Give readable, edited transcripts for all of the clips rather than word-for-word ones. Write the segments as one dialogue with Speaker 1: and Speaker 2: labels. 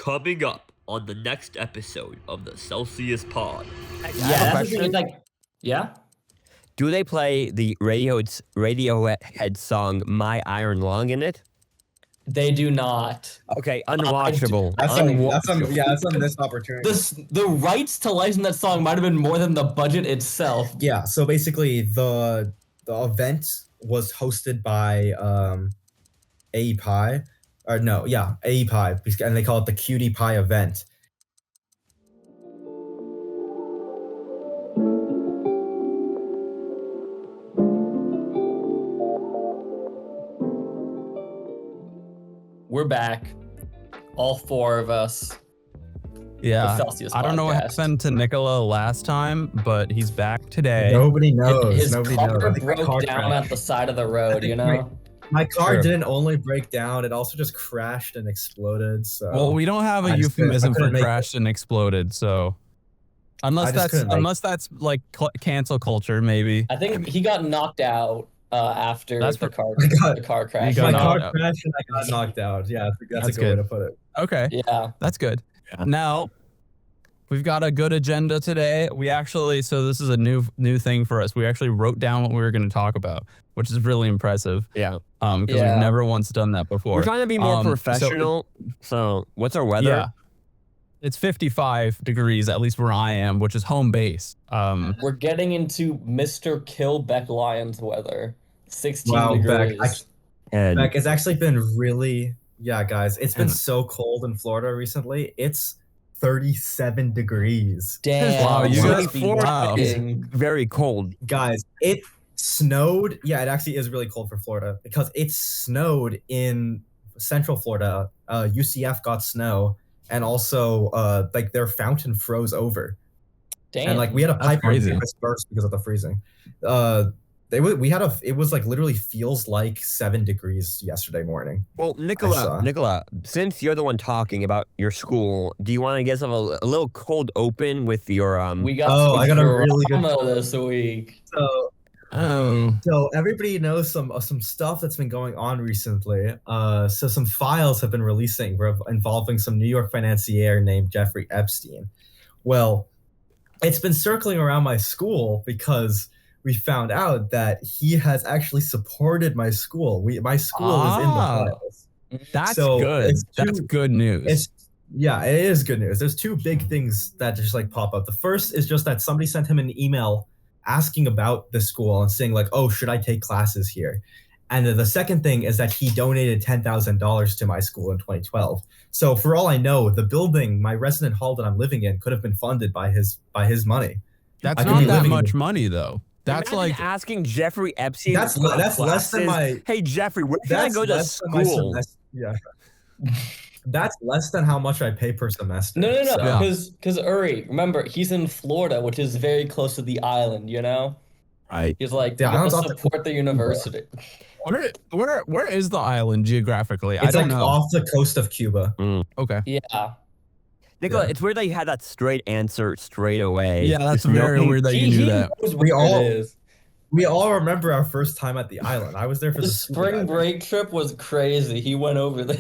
Speaker 1: Coming up on the next episode of the Celsius Pod.
Speaker 2: Yeah, that's the thing. Like, yeah.
Speaker 3: Do they play the Radiohead song "My Iron Lung" in it?
Speaker 2: They do not.
Speaker 3: Okay, unwatchable.
Speaker 4: That's on this opportunity.
Speaker 2: The rights to license that song might have been more than the budget itself.
Speaker 4: Yeah, so basically the event was hosted by AEPI, AEPI, and they call it the Cutie Pie event.
Speaker 2: We're back, all four of us.
Speaker 5: Yeah, I don't know what
Speaker 2: Podcast.
Speaker 5: happened to Nikola last time, but he's back today.
Speaker 4: Nobody knows.
Speaker 2: His
Speaker 4: Nobody
Speaker 2: car
Speaker 4: knows. I think my
Speaker 2: broke
Speaker 4: car
Speaker 2: down
Speaker 4: crashed.
Speaker 2: at the side of the road, you know?
Speaker 4: My car
Speaker 3: True.
Speaker 4: didn't only break down; it also just crashed and exploded. So
Speaker 5: Well, we don't have a
Speaker 4: I just couldn't-
Speaker 5: euphemism
Speaker 4: I
Speaker 5: for
Speaker 4: couldn't make
Speaker 5: crashed and exploded, so unless that's like cancel culture, maybe.
Speaker 2: I think he got knocked out after
Speaker 5: That's
Speaker 2: the
Speaker 5: for-
Speaker 2: car
Speaker 4: got-
Speaker 2: the car crash.
Speaker 5: got
Speaker 4: my car
Speaker 5: knocked out.
Speaker 4: crashed and I got knocked out. Yeah, that's a
Speaker 5: That's
Speaker 4: good way
Speaker 5: good.
Speaker 4: to put it.
Speaker 5: Okay,
Speaker 2: Yeah.
Speaker 5: that's good.
Speaker 3: Yeah.
Speaker 5: Now we've got a good agenda today. We actually, so this is a new thing for us. We actually wrote down what we were going to talk about, which is really impressive.
Speaker 3: Yeah.
Speaker 5: Because
Speaker 2: Yeah.
Speaker 5: we've never once done that before.
Speaker 3: We're trying to be more
Speaker 5: so-
Speaker 3: professional. So, what's our weather?
Speaker 5: Yeah. It's 55 degrees, at least where I am, which is home base.
Speaker 2: We're getting into Mr. Kill Beck Lions weather. 16
Speaker 4: Wow, Beck,
Speaker 2: degrees.
Speaker 3: And
Speaker 4: Like, it's actually been guys, it's been so cold in Florida recently. It's 37 degrees.
Speaker 2: Damn.
Speaker 5: Wow, you
Speaker 2: must
Speaker 5: guys-
Speaker 2: be
Speaker 5: wow.
Speaker 2: fucking-
Speaker 3: very cold.
Speaker 4: Guys, it snowed. Yeah, it actually is really cold for Florida because it snowed in Central Florida. UCF got snow, and also like their fountain froze over.
Speaker 2: Damn.
Speaker 4: And like we had a pipe
Speaker 5: crazy.
Speaker 4: that burst because of the freezing. It was like literally feels like 7 degrees yesterday morning.
Speaker 3: Well,
Speaker 4: saw.
Speaker 3: Nikola, since you're the one talking about your school, do you want to get some a little cold open with your
Speaker 2: we got
Speaker 4: I got a really good
Speaker 2: drama this week.
Speaker 4: So everybody knows some stuff that's been going on recently. So some files have been releasing involving some New York financier named Jeffrey Epstein. Well, it's been circling around my school because we found out that he has actually supported my school. My school is in the files.
Speaker 5: That's
Speaker 4: So
Speaker 5: good.
Speaker 4: it's
Speaker 5: That's
Speaker 4: too-
Speaker 5: good news.
Speaker 4: It is good news. There's two big things that just like pop up. The first is just that somebody sent him an email asking about the school and saying like, oh, should I take classes here? And then the second thing is that he donated $10,000 to my school in 2012. So for all I know, the building, my resident hall that I'm living in, could have been funded by his money.
Speaker 5: That's
Speaker 4: I could
Speaker 5: not
Speaker 4: be
Speaker 5: that
Speaker 4: living
Speaker 5: much
Speaker 4: in-
Speaker 5: money, though. That's
Speaker 3: Imagine
Speaker 5: like
Speaker 3: asking Jeffrey Epstein.
Speaker 4: That's
Speaker 3: to go to
Speaker 4: less than
Speaker 3: classes.
Speaker 4: my.
Speaker 3: Hey Jeffrey, where can I
Speaker 4: That's
Speaker 3: go to
Speaker 4: less than my
Speaker 3: school?
Speaker 4: semester. Yeah. That's less than how much I pay per semester.
Speaker 2: No,
Speaker 4: so-
Speaker 5: Yeah.
Speaker 2: because Uri, remember, he's in Florida, which is very close to the island, you know?
Speaker 3: Right.
Speaker 2: He's like,
Speaker 4: Yeah,
Speaker 2: you
Speaker 4: I
Speaker 2: gotta
Speaker 4: don't-
Speaker 2: support the university.
Speaker 5: where is the island geographically? I
Speaker 4: It's
Speaker 5: don't
Speaker 4: like
Speaker 5: know.
Speaker 4: off the coast of Cuba.
Speaker 5: Okay.
Speaker 2: Yeah.
Speaker 3: Nikola,
Speaker 4: Yeah.
Speaker 3: it's weird that you had that straight answer straight away.
Speaker 5: Yeah, that's
Speaker 3: Just no-
Speaker 5: very weird that you knew that.
Speaker 2: knows
Speaker 4: We
Speaker 2: where
Speaker 4: all-
Speaker 2: it is.
Speaker 4: We all remember our first time at the island. I was there for
Speaker 2: The
Speaker 4: the scuba
Speaker 2: spring
Speaker 4: diving.
Speaker 2: break trip was crazy. He went over there.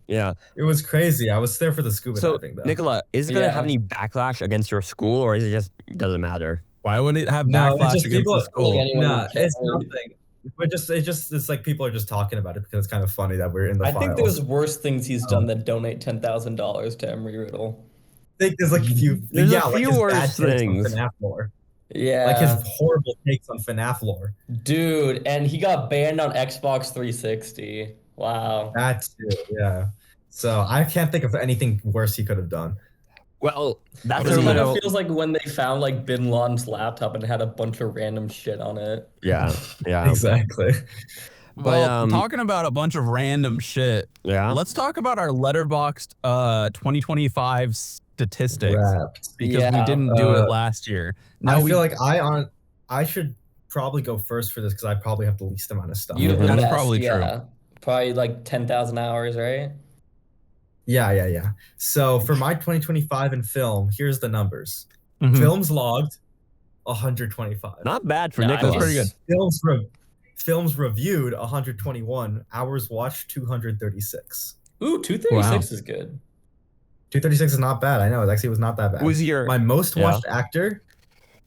Speaker 3: Yeah.
Speaker 4: It was crazy. I was there for the scuba
Speaker 3: So,
Speaker 4: diving though.
Speaker 3: Nikola, is it going to
Speaker 2: Yeah.
Speaker 3: have any backlash against your school, or is it just doesn't matter?
Speaker 5: Why would it have
Speaker 4: No, it's
Speaker 5: backlash
Speaker 4: just
Speaker 5: against
Speaker 4: people-
Speaker 5: the school?
Speaker 2: Like anyone
Speaker 4: Nah,
Speaker 2: who
Speaker 4: it's
Speaker 2: cared.
Speaker 4: nothing. It's like people are just talking about it because it's kind of funny that we're in the
Speaker 2: I
Speaker 4: files.
Speaker 2: think there's worse things he's done than donate $10,000 to
Speaker 4: I
Speaker 2: Embry-Riddle.
Speaker 4: think there's like a few.
Speaker 3: There's a
Speaker 4: like
Speaker 3: few
Speaker 4: his
Speaker 3: worse
Speaker 4: bad takes on
Speaker 3: things.
Speaker 4: FNAF lore.
Speaker 2: Yeah.
Speaker 4: Like his horrible takes on FNAF lore.
Speaker 2: Dude, and he got banned on Xbox 360. Wow.
Speaker 4: That too, yeah. So I can't think of anything worse he could have done.
Speaker 3: Well, that's
Speaker 2: This
Speaker 3: a
Speaker 2: kind of
Speaker 3: little.
Speaker 2: feels like when they found like Bin Laden's laptop and it had a bunch of random shit on it.
Speaker 3: Yeah. Yeah.
Speaker 4: Exactly.
Speaker 5: Well, talking about a bunch of random shit,
Speaker 3: Yeah.
Speaker 5: let's talk about our Letterboxd 2025 statistics
Speaker 4: Wrapped.
Speaker 5: because we
Speaker 2: Yeah.
Speaker 5: didn't do it last year. Now
Speaker 4: I
Speaker 5: we
Speaker 4: feel like I should probably go first for this because I probably have the least amount of stuff.
Speaker 2: You
Speaker 3: Mhm.
Speaker 5: That's
Speaker 2: best,
Speaker 5: probably true.
Speaker 2: yeah. Probably like 10,000 hours, right?
Speaker 4: Yeah. So for my 2025 in film, here's the numbers.
Speaker 5: Mhm.
Speaker 4: Films logged, 125.
Speaker 3: Not bad for
Speaker 2: Nice.
Speaker 3: Nikola.
Speaker 5: That's pretty good.
Speaker 4: Films reviewed, 121. Hours watched, 236.
Speaker 2: Ooh, 236 is good.
Speaker 4: 236 is not bad. I know. It actually was not that bad.
Speaker 3: Who's your
Speaker 4: My most watched actor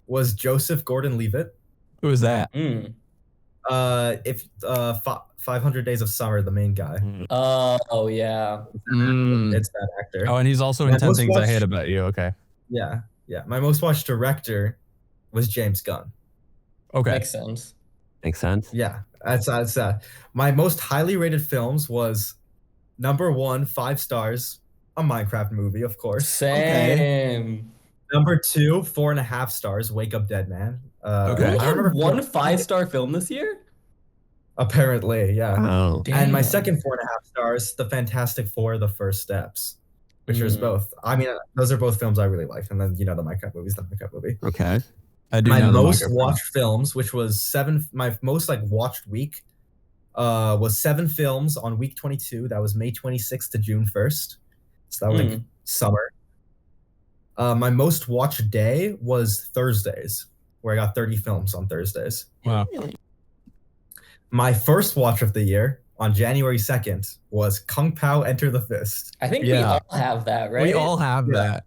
Speaker 4: was Joseph Gordon-Levitt.
Speaker 5: Who is that?
Speaker 4: If 500 Days of Summer, the main guy.
Speaker 2: Oh yeah.
Speaker 4: It's that actor.
Speaker 5: Oh, and he's also in
Speaker 4: My
Speaker 5: 10
Speaker 4: most
Speaker 5: Things I
Speaker 4: watched-
Speaker 5: Hate About You. Okay.
Speaker 4: Yeah. My most watched director was James Gunn.
Speaker 5: Okay.
Speaker 2: Makes sense.
Speaker 3: Makes sense.
Speaker 4: Yeah, that's that. My most highly rated films was number 1, 5 stars, a Minecraft movie, of course.
Speaker 2: Same.
Speaker 4: Number 2, 4.5 stars, Wake Up Dead Man.
Speaker 5: Okay.
Speaker 2: We
Speaker 4: I
Speaker 2: had
Speaker 4: remember
Speaker 2: one 5-star film this year?
Speaker 4: Apparently, yeah.
Speaker 3: Oh.
Speaker 4: And my
Speaker 2: Damn.
Speaker 4: second 4.5 stars, The Fantastic Four: The First Steps, which was
Speaker 2: Mm.
Speaker 4: both. I mean, those are both films I really liked. And then the Minecraft movie is the Minecraft movie.
Speaker 3: Okay.
Speaker 5: I do
Speaker 4: My
Speaker 5: know the
Speaker 4: most
Speaker 5: microphone.
Speaker 4: watched films, which was 7. My most watched week, was 7 films on week 22. That was May 26th to June 1st. So that was like summer. My most watched day was Thursdays, where I got 30 films on Thursdays.
Speaker 5: Wow.
Speaker 4: My first watch of the year on January 2nd was Kung Pao Enter the Fist.
Speaker 2: I think we
Speaker 5: Yeah.
Speaker 2: all have that, right?
Speaker 5: We all have
Speaker 4: Yeah.
Speaker 5: that.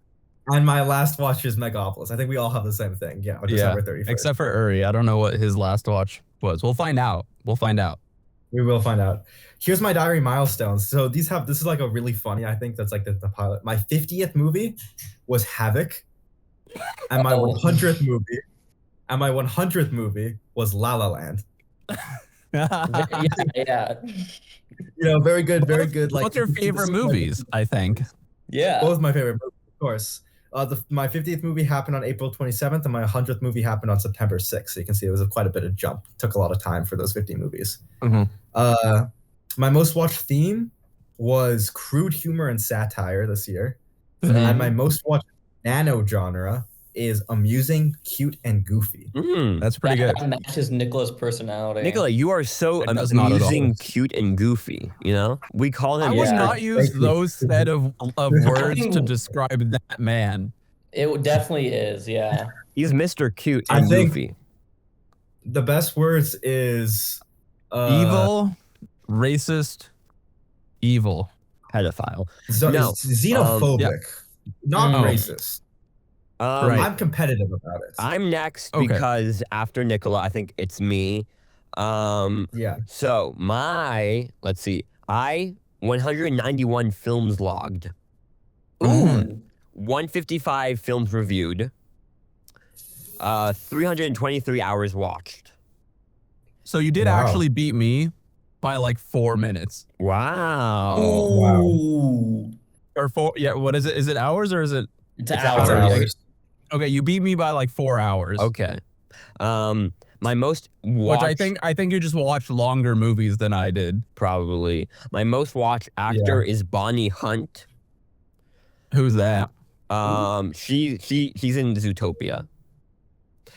Speaker 4: And my last watch is Megapolis. I think we all have the same thing. Yeah, on December 31st.
Speaker 5: Except for Uri. I don't know what his last watch was. We'll find out.
Speaker 4: We will find out. Here's my diary milestones. So this is like a really funny, I think that's like the pilot. My 50th movie was Havoc. And my 100th movie was La La Land.
Speaker 2: yeah.
Speaker 4: Very good. Like,
Speaker 5: What's your favorite movies, I think?
Speaker 2: Yeah.
Speaker 4: Both my favorite movies, of course. My 50th movie happened on April 27th, and my 100th movie happened on September 6th. So you can see it was quite a bit of jump. Took a lot of time for those 50 movies.
Speaker 5: Mhm.
Speaker 4: My most watched theme was crude humor and satire this year.
Speaker 5: Mm-hmm.
Speaker 4: And my most watched nano genre is amusing, cute, and goofy.
Speaker 5: That's pretty good.
Speaker 2: That matches Nikola's personality.
Speaker 3: Nikola, you are so
Speaker 5: It does not at all.
Speaker 3: amusing, cute, and goofy. We call him.
Speaker 5: I would
Speaker 2: Yeah.
Speaker 5: not use
Speaker 4: Thank you.
Speaker 5: those set of words to describe that man.
Speaker 2: It definitely is, yeah.
Speaker 3: He's Mr. Cute
Speaker 4: I
Speaker 3: and
Speaker 4: think-
Speaker 3: goofy.
Speaker 4: The best words is
Speaker 5: Evil, racist, evil.
Speaker 3: Pedophile.
Speaker 4: xenophobic,
Speaker 5: yeah.
Speaker 4: not
Speaker 5: Oh.
Speaker 4: racist.
Speaker 5: Right.
Speaker 4: I'm competitive about it.
Speaker 3: I'm next
Speaker 5: Okay.
Speaker 3: because after Nikola, I think it's me.
Speaker 4: Yeah.
Speaker 3: So let's see. 191 films logged.
Speaker 2: Ooh.
Speaker 3: 155 films reviewed. 323 hours watched.
Speaker 5: So you did
Speaker 4: Wow.
Speaker 5: actually beat me by like 4 minutes.
Speaker 3: Wow.
Speaker 2: Ooh.
Speaker 5: Or 4, yeah, what is it? Is it hours or is it?
Speaker 2: It's
Speaker 3: It's
Speaker 2: hours.
Speaker 3: hours.
Speaker 5: Okay, you beat me by like 4 hours.
Speaker 3: Okay. My most
Speaker 5: Which
Speaker 3: watched,
Speaker 5: I think you just watched longer movies than I did.
Speaker 3: probably. My most watched actor is Bonnie Hunt.
Speaker 5: Who's that?
Speaker 3: She's in Zootopia.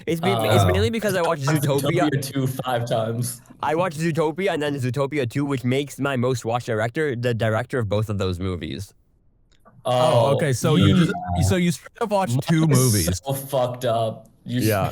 Speaker 3: It's
Speaker 2: Oh.
Speaker 3: mainly because I watched Zootopia.
Speaker 2: 2 5 times.
Speaker 3: I watched Zootopia and then Zootopia 2, which makes my most watched director the director of both of those movies.
Speaker 5: Oh, okay. So you straight up watched 2 movies.
Speaker 2: So fucked up.
Speaker 3: Yeah.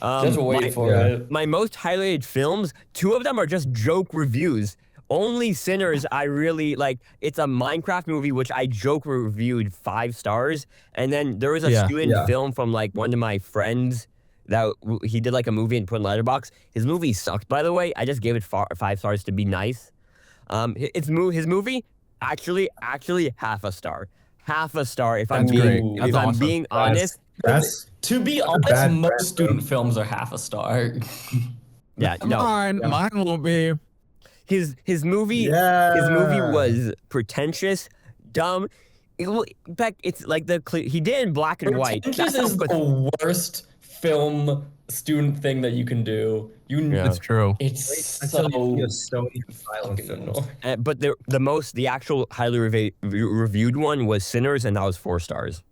Speaker 2: Just wait for it.
Speaker 3: My most highlighted films, 2 of them are just joke reviews. Only Sinners I really like. It's a Minecraft movie which I joke reviewed 5 stars, and then there was a student film from like one of my friends that he did like a movie and put in Letterboxd. His movie sucked, by the way. I just gave it 5 stars to be nice. His movie actually half a star. Half a star if I'm
Speaker 5: That's great.
Speaker 3: being
Speaker 5: That's
Speaker 3: if I'm
Speaker 5: awesome.
Speaker 3: being honest.
Speaker 4: That's
Speaker 2: To be honest,
Speaker 4: bad
Speaker 2: most
Speaker 4: brand,
Speaker 2: student films are half a star.
Speaker 3: Yeah, no.
Speaker 5: Mine will be.
Speaker 3: His movie was pretentious, dumb. Beck, it's like he did in black and white.
Speaker 2: Pretentious is the worst film student thing that you can do.
Speaker 3: Yeah.
Speaker 5: It's true.
Speaker 2: It's
Speaker 4: until you
Speaker 2: so
Speaker 4: see a Sony silent
Speaker 2: fucking
Speaker 4: film.
Speaker 2: annoying.
Speaker 3: But the actual highly reviewed one was Sinners, and that was 4 stars.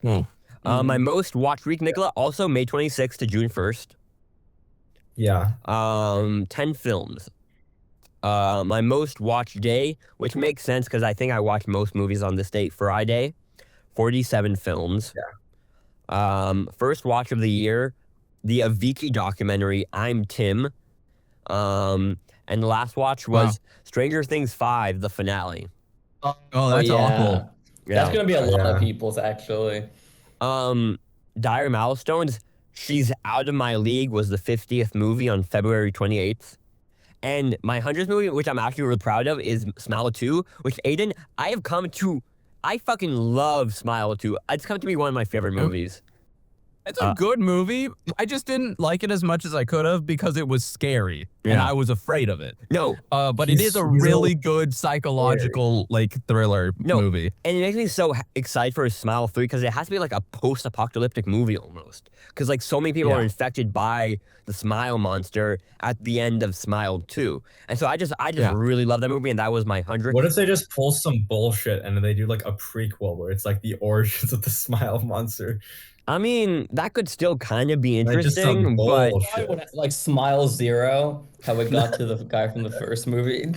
Speaker 3: My most watched week, Nikola, also May 26th to June 1st.
Speaker 4: Yeah.
Speaker 3: 10 films. My most watched day, which makes sense because I think I watched most movies on this date, Friday, 47 films.
Speaker 4: Yeah.
Speaker 3: First watch of the year, the Avicii documentary, I'm Tim. And the last watch was Stranger Things 5, the finale.
Speaker 5: Oh, that's
Speaker 2: yeah.
Speaker 5: awful.
Speaker 2: That's
Speaker 3: Yeah.
Speaker 2: gonna be a lot of
Speaker 4: Yeah.
Speaker 2: people's actually.
Speaker 3: Dire Milestones, She's Out of My League was the 50th movie on February 28th. And my 100th movie, which I'm actually really proud of, is Smile 2, which Aiden, I fucking love Smile 2. It's come to be one of my favorite movies.
Speaker 5: It's a good movie. I just didn't like it as much as I could have because it was scary and
Speaker 3: Yeah.
Speaker 5: I was afraid of it.
Speaker 3: No,
Speaker 5: But it is a really good psychological like thriller movie.
Speaker 3: and it makes me so excited for Smile 3 because it has to be like a post-apocalyptic movie almost. Because like so many people are infected by the Smile monster at the end of Smile 2. And so I just really love that movie, and that was my 100th.
Speaker 4: What if they just pull some bullshit and then they do like a prequel where it's like the origins of the Smile monster?
Speaker 3: I mean, that could still kind of be
Speaker 4: Like, just some
Speaker 3: interesting, but
Speaker 4: bullshit.
Speaker 2: Like Smile Zero, how it got to the guy from the first movie.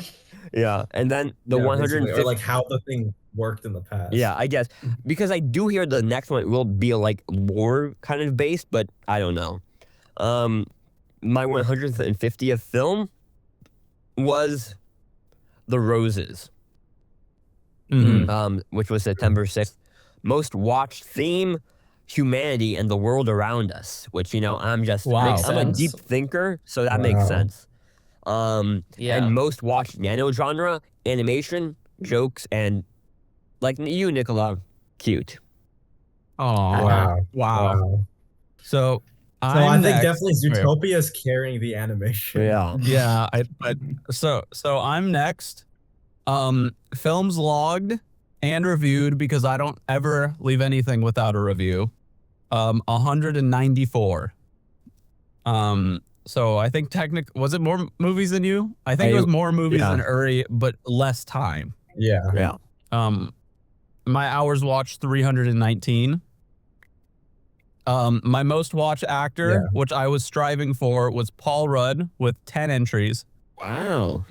Speaker 3: yeah. And then the
Speaker 4: Yeah,
Speaker 3: 150.
Speaker 4: basically, or like how the thing worked in the past.
Speaker 3: Yeah, I guess. Because I do hear the next one will be like lore kind of based, but I don't know. My 150th film was The Roses, which was September 6th. Most watched theme, Humanity and the World Around Us, which, you know, I'm just,
Speaker 5: Wow.
Speaker 3: I'm a deep thinker, so that makes sense.
Speaker 2: Yeah.
Speaker 3: And most watched nano genre, animation, jokes, and like you, Nikola, cute.
Speaker 5: Oh, wow. So
Speaker 4: I think
Speaker 5: next.
Speaker 4: definitely Zootopia is carrying the animation.
Speaker 3: Yeah.
Speaker 5: Yeah, so I'm next. Films logged and reviewed because I don't ever leave anything without a review. 194. So I think was it more movies than you? I think it was more movies than Uri, but less time.
Speaker 4: Yeah.
Speaker 5: My hours watched 319. My most watched actor, which I was striving for, was Paul Rudd with 10 entries.
Speaker 3: Wow.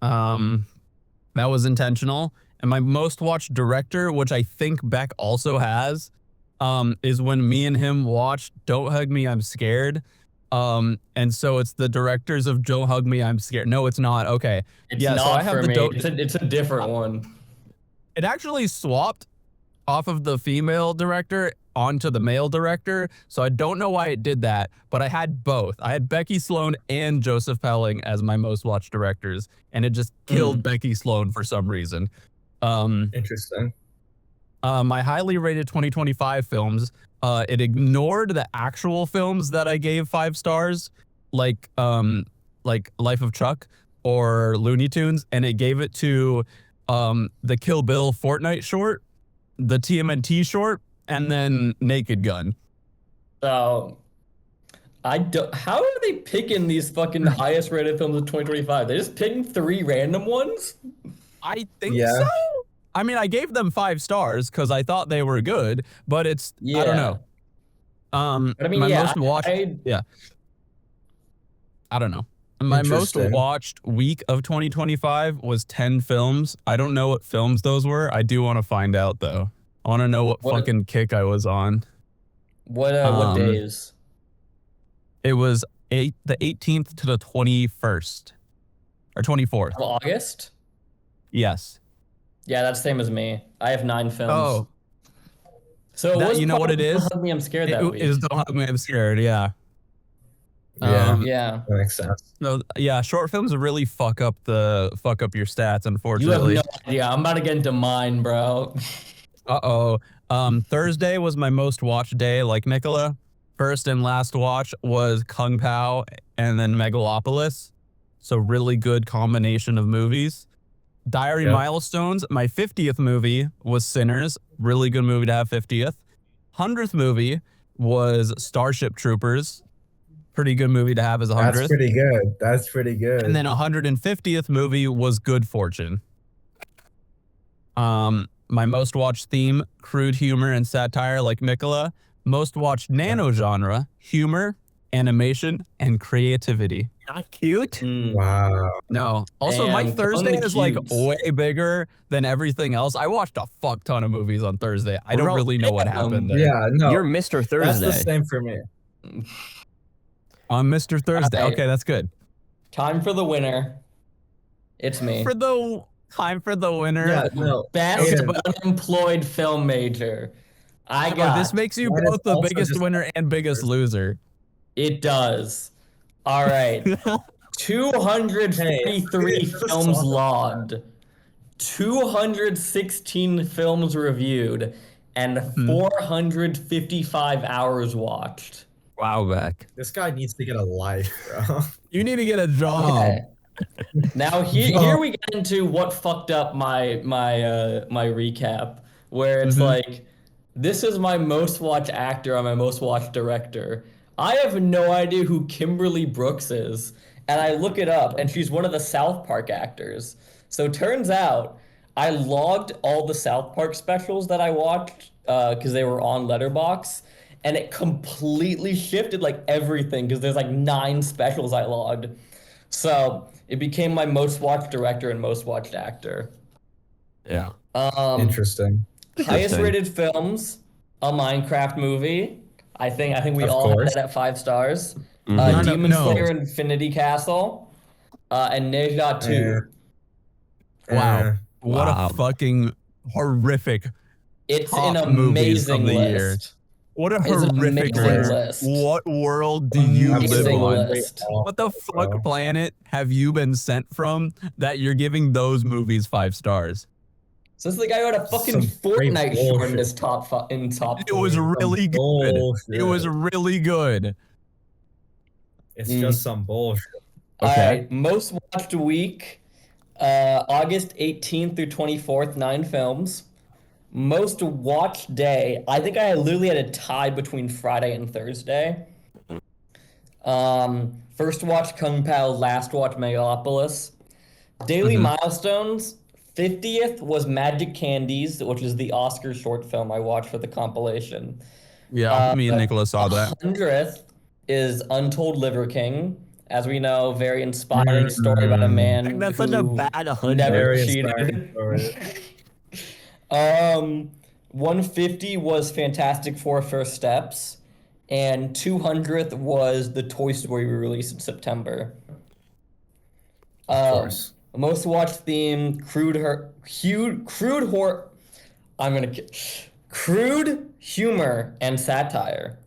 Speaker 5: That was intentional. And my most watched director, which I think Beck also has, is when me and him watched Don't Hug Me, I'm Scared. And so it's the directors of Don't Hug Me, I'm Scared. No, it's not. Okay.
Speaker 2: It's
Speaker 5: yeah,
Speaker 2: not
Speaker 5: so I have
Speaker 2: for
Speaker 5: the
Speaker 2: me. It's a different one.
Speaker 5: It actually swapped off of the female director onto the male director. So I don't know why it did that, but I had both. I had Becky Sloan and Joseph Pelling as my most watched directors, and it just killed Becky Sloan for some reason.
Speaker 4: Interesting.
Speaker 5: My highly rated 2025 films, it ignored the actual films that I gave 5 stars, like Life of Chuck or Looney Tunes, and it gave it to the Kill Bill Fortnite short, the TMNT short, and then Naked Gun.
Speaker 2: So how are they picking these fucking highest rated films of 2025? They're just picking 3 random ones?
Speaker 5: I think so. I mean, I gave them 5 stars because I thought they were good, but I don't know.
Speaker 2: But I mean,
Speaker 5: my
Speaker 2: yeah,
Speaker 5: most watched, I don't know. My most watched week of 2025 was 10 films. I don't know what films those were. I do want to find out though. I want to know what fucking kick I was on.
Speaker 2: What days?
Speaker 5: It was the 18th to the 21st or 24th.
Speaker 2: Of August?
Speaker 5: Yes.
Speaker 2: Yeah, that's the same as me. I have 9 films.
Speaker 5: Oh.
Speaker 2: So
Speaker 5: you know what it is?
Speaker 2: Don't Hug Me, I'm Scared that week.
Speaker 5: It was Don't Hug Me, I'm Scared, yeah.
Speaker 2: Yeah.
Speaker 4: That makes sense.
Speaker 5: No, yeah, short films really fuck up your stats,
Speaker 2: You
Speaker 5: unfortunately.
Speaker 2: have no idea. I'm about to get into mine, bro.
Speaker 5: Thursday was my most watched day, like Nikola. First and last watch was Kung Pao and then Megalopolis. So really good combination of movies. Diary Milestones, my 50th movie was Sinners. Really good movie to have 50th. 100th movie was Starship Troopers. Pretty good movie to have as 100th.
Speaker 4: That's pretty good.
Speaker 5: And then 150th movie was Good Fortune. My most watched theme, crude humor and satire like Nikola. Most watched nano genre, humor, animation, and creativity.
Speaker 3: Not cute?
Speaker 4: Wow.
Speaker 5: No. Also,
Speaker 2: Damn,
Speaker 5: my Thursday
Speaker 2: only
Speaker 5: is like
Speaker 2: cutes.
Speaker 5: way bigger than everything else. I watched a fuck ton of movies on Thursday. I don't really know what happened there.
Speaker 4: Yeah, no.
Speaker 3: You're Mr. Thursday.
Speaker 4: That's the same for me.
Speaker 5: On Mr. Thursday.
Speaker 2: Alright.
Speaker 5: Okay, that's good.
Speaker 2: Time for the winner. It's me.
Speaker 5: For the Time for the winner.
Speaker 4: Yeah, no.
Speaker 2: Best
Speaker 4: Aiden.
Speaker 2: Unemployed Film Major. I
Speaker 5: But
Speaker 2: got.
Speaker 5: this makes you
Speaker 4: That is
Speaker 5: both the
Speaker 4: also
Speaker 5: biggest
Speaker 4: just-
Speaker 5: winner and biggest loser.
Speaker 2: It does. All right. 233
Speaker 4: Hey,
Speaker 2: films
Speaker 4: solid.
Speaker 2: logged, 216 films reviewed, and 455 hours watched.
Speaker 3: Wow, Beck.
Speaker 4: This guy needs to get a life, bro.
Speaker 5: You need to get a job.
Speaker 2: Okay. Now here we get into what fucked up my recap, where it's like, this is my most watched actor and my most watched director. I have no idea who Kimberly Brooks is, and I look it up, and she's one of the South Park actors. So turns out I logged all the South Park specials that I watched because they were on Letterboxd, and it completely shifted like everything because there's like 9 specials I logged. So it became my most watched director and most watched actor.
Speaker 3: Yeah.
Speaker 4: Interesting.
Speaker 2: Highest rated films, a Minecraft movie. I think we
Speaker 4: Of
Speaker 2: all
Speaker 4: course.
Speaker 2: had that at 5 stars.
Speaker 5: No,
Speaker 2: Demon
Speaker 5: no.
Speaker 2: Slayer Infinity Castle, and Neja 2.
Speaker 5: Wow. What
Speaker 3: Wow.
Speaker 5: a fucking horrific.
Speaker 2: It's
Speaker 5: top
Speaker 2: an
Speaker 5: movies of
Speaker 2: amazing
Speaker 5: the year.
Speaker 2: list.
Speaker 5: What a
Speaker 2: It's an
Speaker 5: horrific
Speaker 2: amazing
Speaker 5: list.
Speaker 2: list.
Speaker 5: What world do you live
Speaker 2: Amazing
Speaker 5: on?
Speaker 2: list.
Speaker 5: What the fuck
Speaker 4: bro.
Speaker 5: planet have you been sent from that you're giving those movies 5 stars?
Speaker 2: So this is the guy who had a fucking
Speaker 4: Some great
Speaker 2: Fortnite short in
Speaker 4: bullshit.
Speaker 2: his top.
Speaker 5: It was
Speaker 2: three.
Speaker 5: really good.
Speaker 4: Bullshit.
Speaker 5: It was really good.
Speaker 4: It's just some bullshit.
Speaker 2: All
Speaker 5: Okay.
Speaker 2: right, most watched week, August 18th through 24th, 9 films. Most watched day, I think I literally had a tie between Friday and Thursday. First watch Kung Pao, last watch Megalopolis. Daily milestones, 50th was Magic Candies, which is the Oscar short film I watched for the compilation.
Speaker 5: Yeah, me and Nikola saw that.
Speaker 2: 100th is Untold Liver King. As we know, very inspiring story about a man
Speaker 3: That's
Speaker 2: who
Speaker 3: such a bad 100.
Speaker 2: never
Speaker 4: Very
Speaker 2: cheated.
Speaker 4: inspiring story.
Speaker 2: 150 was Fantastic Four First Steps, and 200th was the Toy Story we released in September.
Speaker 4: Of course.
Speaker 2: Most watched theme, crude humor and satire.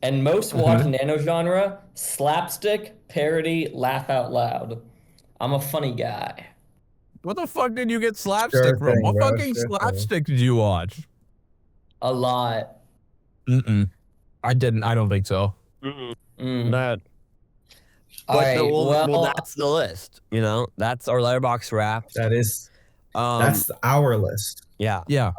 Speaker 2: And most watched nano genre, slapstick, parody, laugh out loud. I'm a funny guy.
Speaker 5: What the fuck did you get slapstick
Speaker 4: Sure
Speaker 5: from?
Speaker 4: thing,
Speaker 5: What
Speaker 4: bro,
Speaker 5: fucking
Speaker 4: sure thing.
Speaker 5: slapstick did you watch?
Speaker 2: A lot.
Speaker 5: I didn't. I don't think so.
Speaker 3: That.
Speaker 2: All right,
Speaker 3: well, that's the list. You know, that's our Letterboxd Wrapped.
Speaker 4: That's our list.
Speaker 3: Yeah.
Speaker 5: Yeah.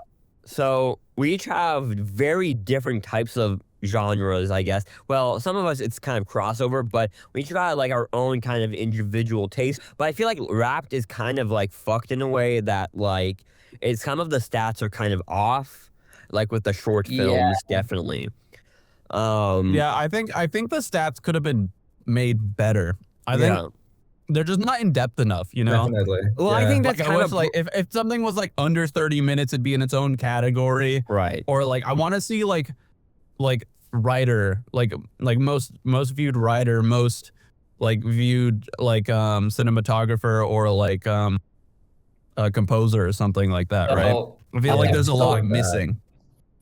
Speaker 3: So we each have very different types of genres, I guess. Well, some of us it's kind of crossover, but we each got like our own kind of individual taste. But I feel like Wrapped is kind of like fucked in a way that like it's some of the stats are kind of off, like with the short films, definitely.
Speaker 5: Yeah, I think the stats could have been made better. I think they're just not in depth enough, you know?
Speaker 4: Definitely.
Speaker 3: Well, I think that's
Speaker 5: Like, I
Speaker 3: kind
Speaker 5: wish,
Speaker 3: of
Speaker 5: like if something was like under 30 minutes, it'd be in its own category.
Speaker 3: right.
Speaker 5: Or like I want to see like writer, like most viewed writer, most like viewed like cinematographer or like a composer or something like that, right?
Speaker 2: Oh,
Speaker 5: I feel like
Speaker 2: yeah,
Speaker 5: there's a lot
Speaker 4: like that.
Speaker 5: missing.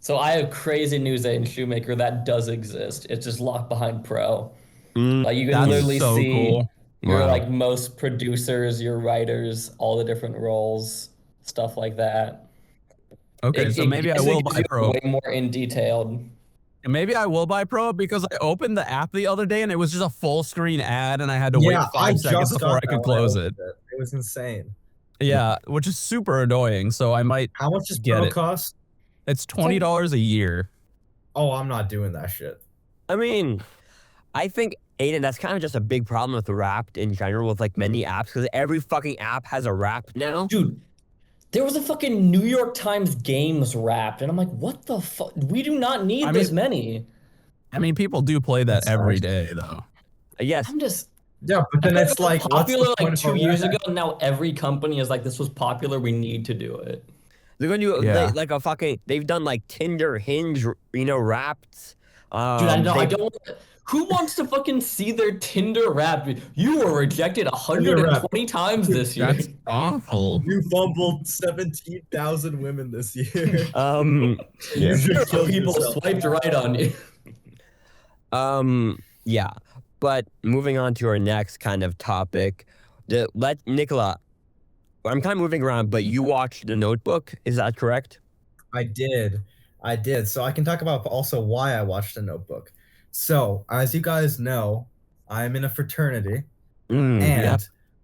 Speaker 2: so I have crazy news, Aiden Shoemaker, that does exist. It's just locked behind pro. Like you can
Speaker 5: That's
Speaker 2: literally
Speaker 5: so
Speaker 2: see
Speaker 5: cool.
Speaker 2: your
Speaker 3: Wow.
Speaker 2: like most producers, your writers, all the different roles, stuff like that.
Speaker 5: Okay, so maybe I
Speaker 2: gives
Speaker 5: will
Speaker 2: you
Speaker 5: buy Pro.
Speaker 2: way more in detailed.
Speaker 5: Maybe I will buy Pro because I opened the app the other day and it was just a full screen ad and I had to wait 5 seconds before I could close it.
Speaker 4: It was insane.
Speaker 5: Yeah, which is super annoying. So I might
Speaker 4: How much does
Speaker 5: get
Speaker 4: Pro
Speaker 5: it.
Speaker 4: cost?
Speaker 5: It's $20 a year.
Speaker 4: Oh, I'm not doing that shit.
Speaker 3: I mean, I think Aiden, that's kind of just a big problem with Wrapped in general with like many apps because every fucking app has a Wrap now.
Speaker 2: Dude, there was a fucking New York Times Games Wrapped, and I'm like, what the fuck? We do not need this many.
Speaker 5: I mean, people do play that
Speaker 4: That's
Speaker 5: every
Speaker 4: nice.
Speaker 5: day though.
Speaker 3: Yes.
Speaker 2: I'm just
Speaker 4: Yeah, but then it's like what's
Speaker 2: popular
Speaker 4: the
Speaker 2: like
Speaker 4: point
Speaker 2: 2
Speaker 4: of a
Speaker 2: years
Speaker 4: Wrap?
Speaker 2: ago, and now every company is like, this was popular, we need to do it.
Speaker 3: They're gonna do
Speaker 5: Yeah.
Speaker 3: like a fucking. They've done like Tinder, Hinge, you know, Wrapped.
Speaker 2: Dude, I know. I don't. Who wants to fucking see their Tinder rap? You were rejected 120 times this year.
Speaker 5: That's awful.
Speaker 4: You fumbled 17,000 women this year.
Speaker 3: Yeah.
Speaker 2: Zero people swiped right on you.
Speaker 3: Yeah. But moving on to our next kind of topic, Nikola, I'm kind of moving around, but you watched The Notebook, is that correct?
Speaker 4: I did. So I can talk about also why I watched The Notebook. So, as you guys know, I'm in a fraternity, and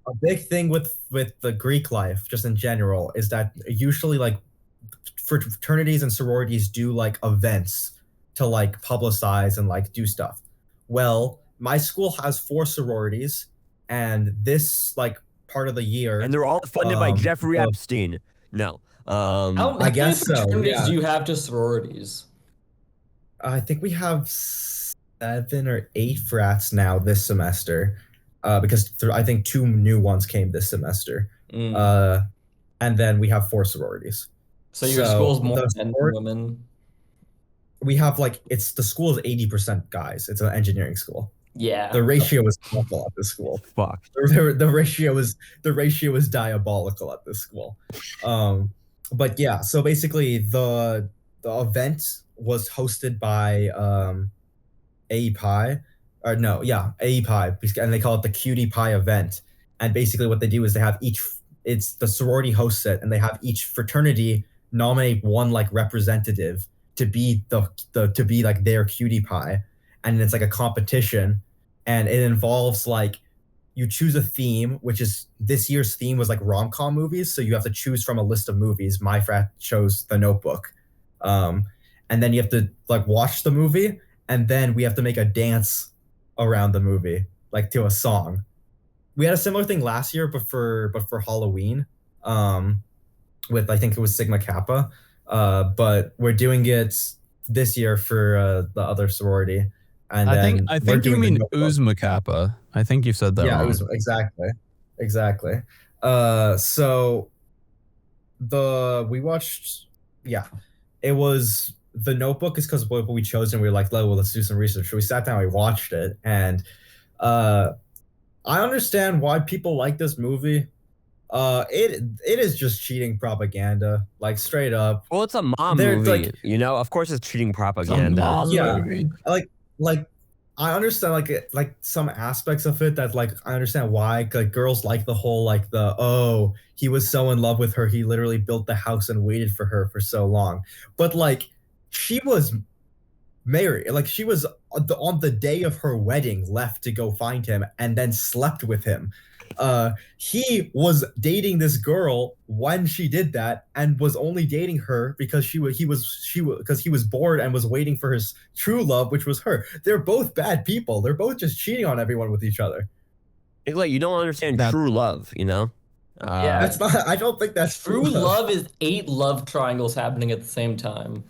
Speaker 4: a big thing with the Greek life, just in general, is that usually like fraternities and sororities do like events to like publicize and like do stuff. Well, my school has 4 sororities, and this like part of the year,
Speaker 3: and they're all funded by Jeffrey Epstein. No.
Speaker 2: How
Speaker 4: I guess so.
Speaker 2: many fraternities
Speaker 4: Yeah.
Speaker 2: do you have to sororities?
Speaker 4: I think we have 7 or 8 frats now this semester, because I think 2 new ones came this semester, and then we have 4 sororities.
Speaker 2: So your school's more men than women.
Speaker 4: We have like the school is 80% guys. It's an engineering school.
Speaker 2: Yeah.
Speaker 4: The ratio is awful at this school.
Speaker 3: Fuck.
Speaker 4: The ratio is diabolical at this school. But yeah, so basically the event was hosted by AEPI, AEPI, and they call it the Cutie Pie event. And basically what they do is they have it's the sorority hosts it, and they have each fraternity nominate one like representative to be to be like their cutie pie, and it's like a competition, and it involves like you choose a theme, which is this year's theme was like rom-com movies, so you have to choose from a list of movies. My frat chose The Notebook, and then you have to like watch the movie, and then we have to make a dance around the movie, like to a song. We had a similar thing last year, but for Halloween, with I think it was Sigma Kappa, but we're doing it this year for the other sorority. And
Speaker 5: I think you mean Uzma Kappa. I think you said that wrong.
Speaker 4: Exactly. So we watched. Yeah, it was The Notebook is because what we chose, and we were like, well, let's do some research. So we sat down, we watched it, and I understand why people like this movie. It is just cheating propaganda, like straight up.
Speaker 3: Well, it's a mom movie, Of course, it's cheating propaganda.
Speaker 4: Movie. Like I understand like some aspects of it that like I understand why like girls like the whole like he was so in love with her, he literally built the house and waited for her for so long, but like she was married, like she was on the day of her wedding left to go find him and then slept with him. He was dating this girl when she did that, and was only dating her because he was bored and was waiting for his true love, which was her. They're both bad people. They're both just cheating on everyone with each other.
Speaker 3: Like you don't understand true love,
Speaker 2: Yeah,
Speaker 4: that's not. I don't think that's
Speaker 2: true love. Is 8 love triangles happening at the same time.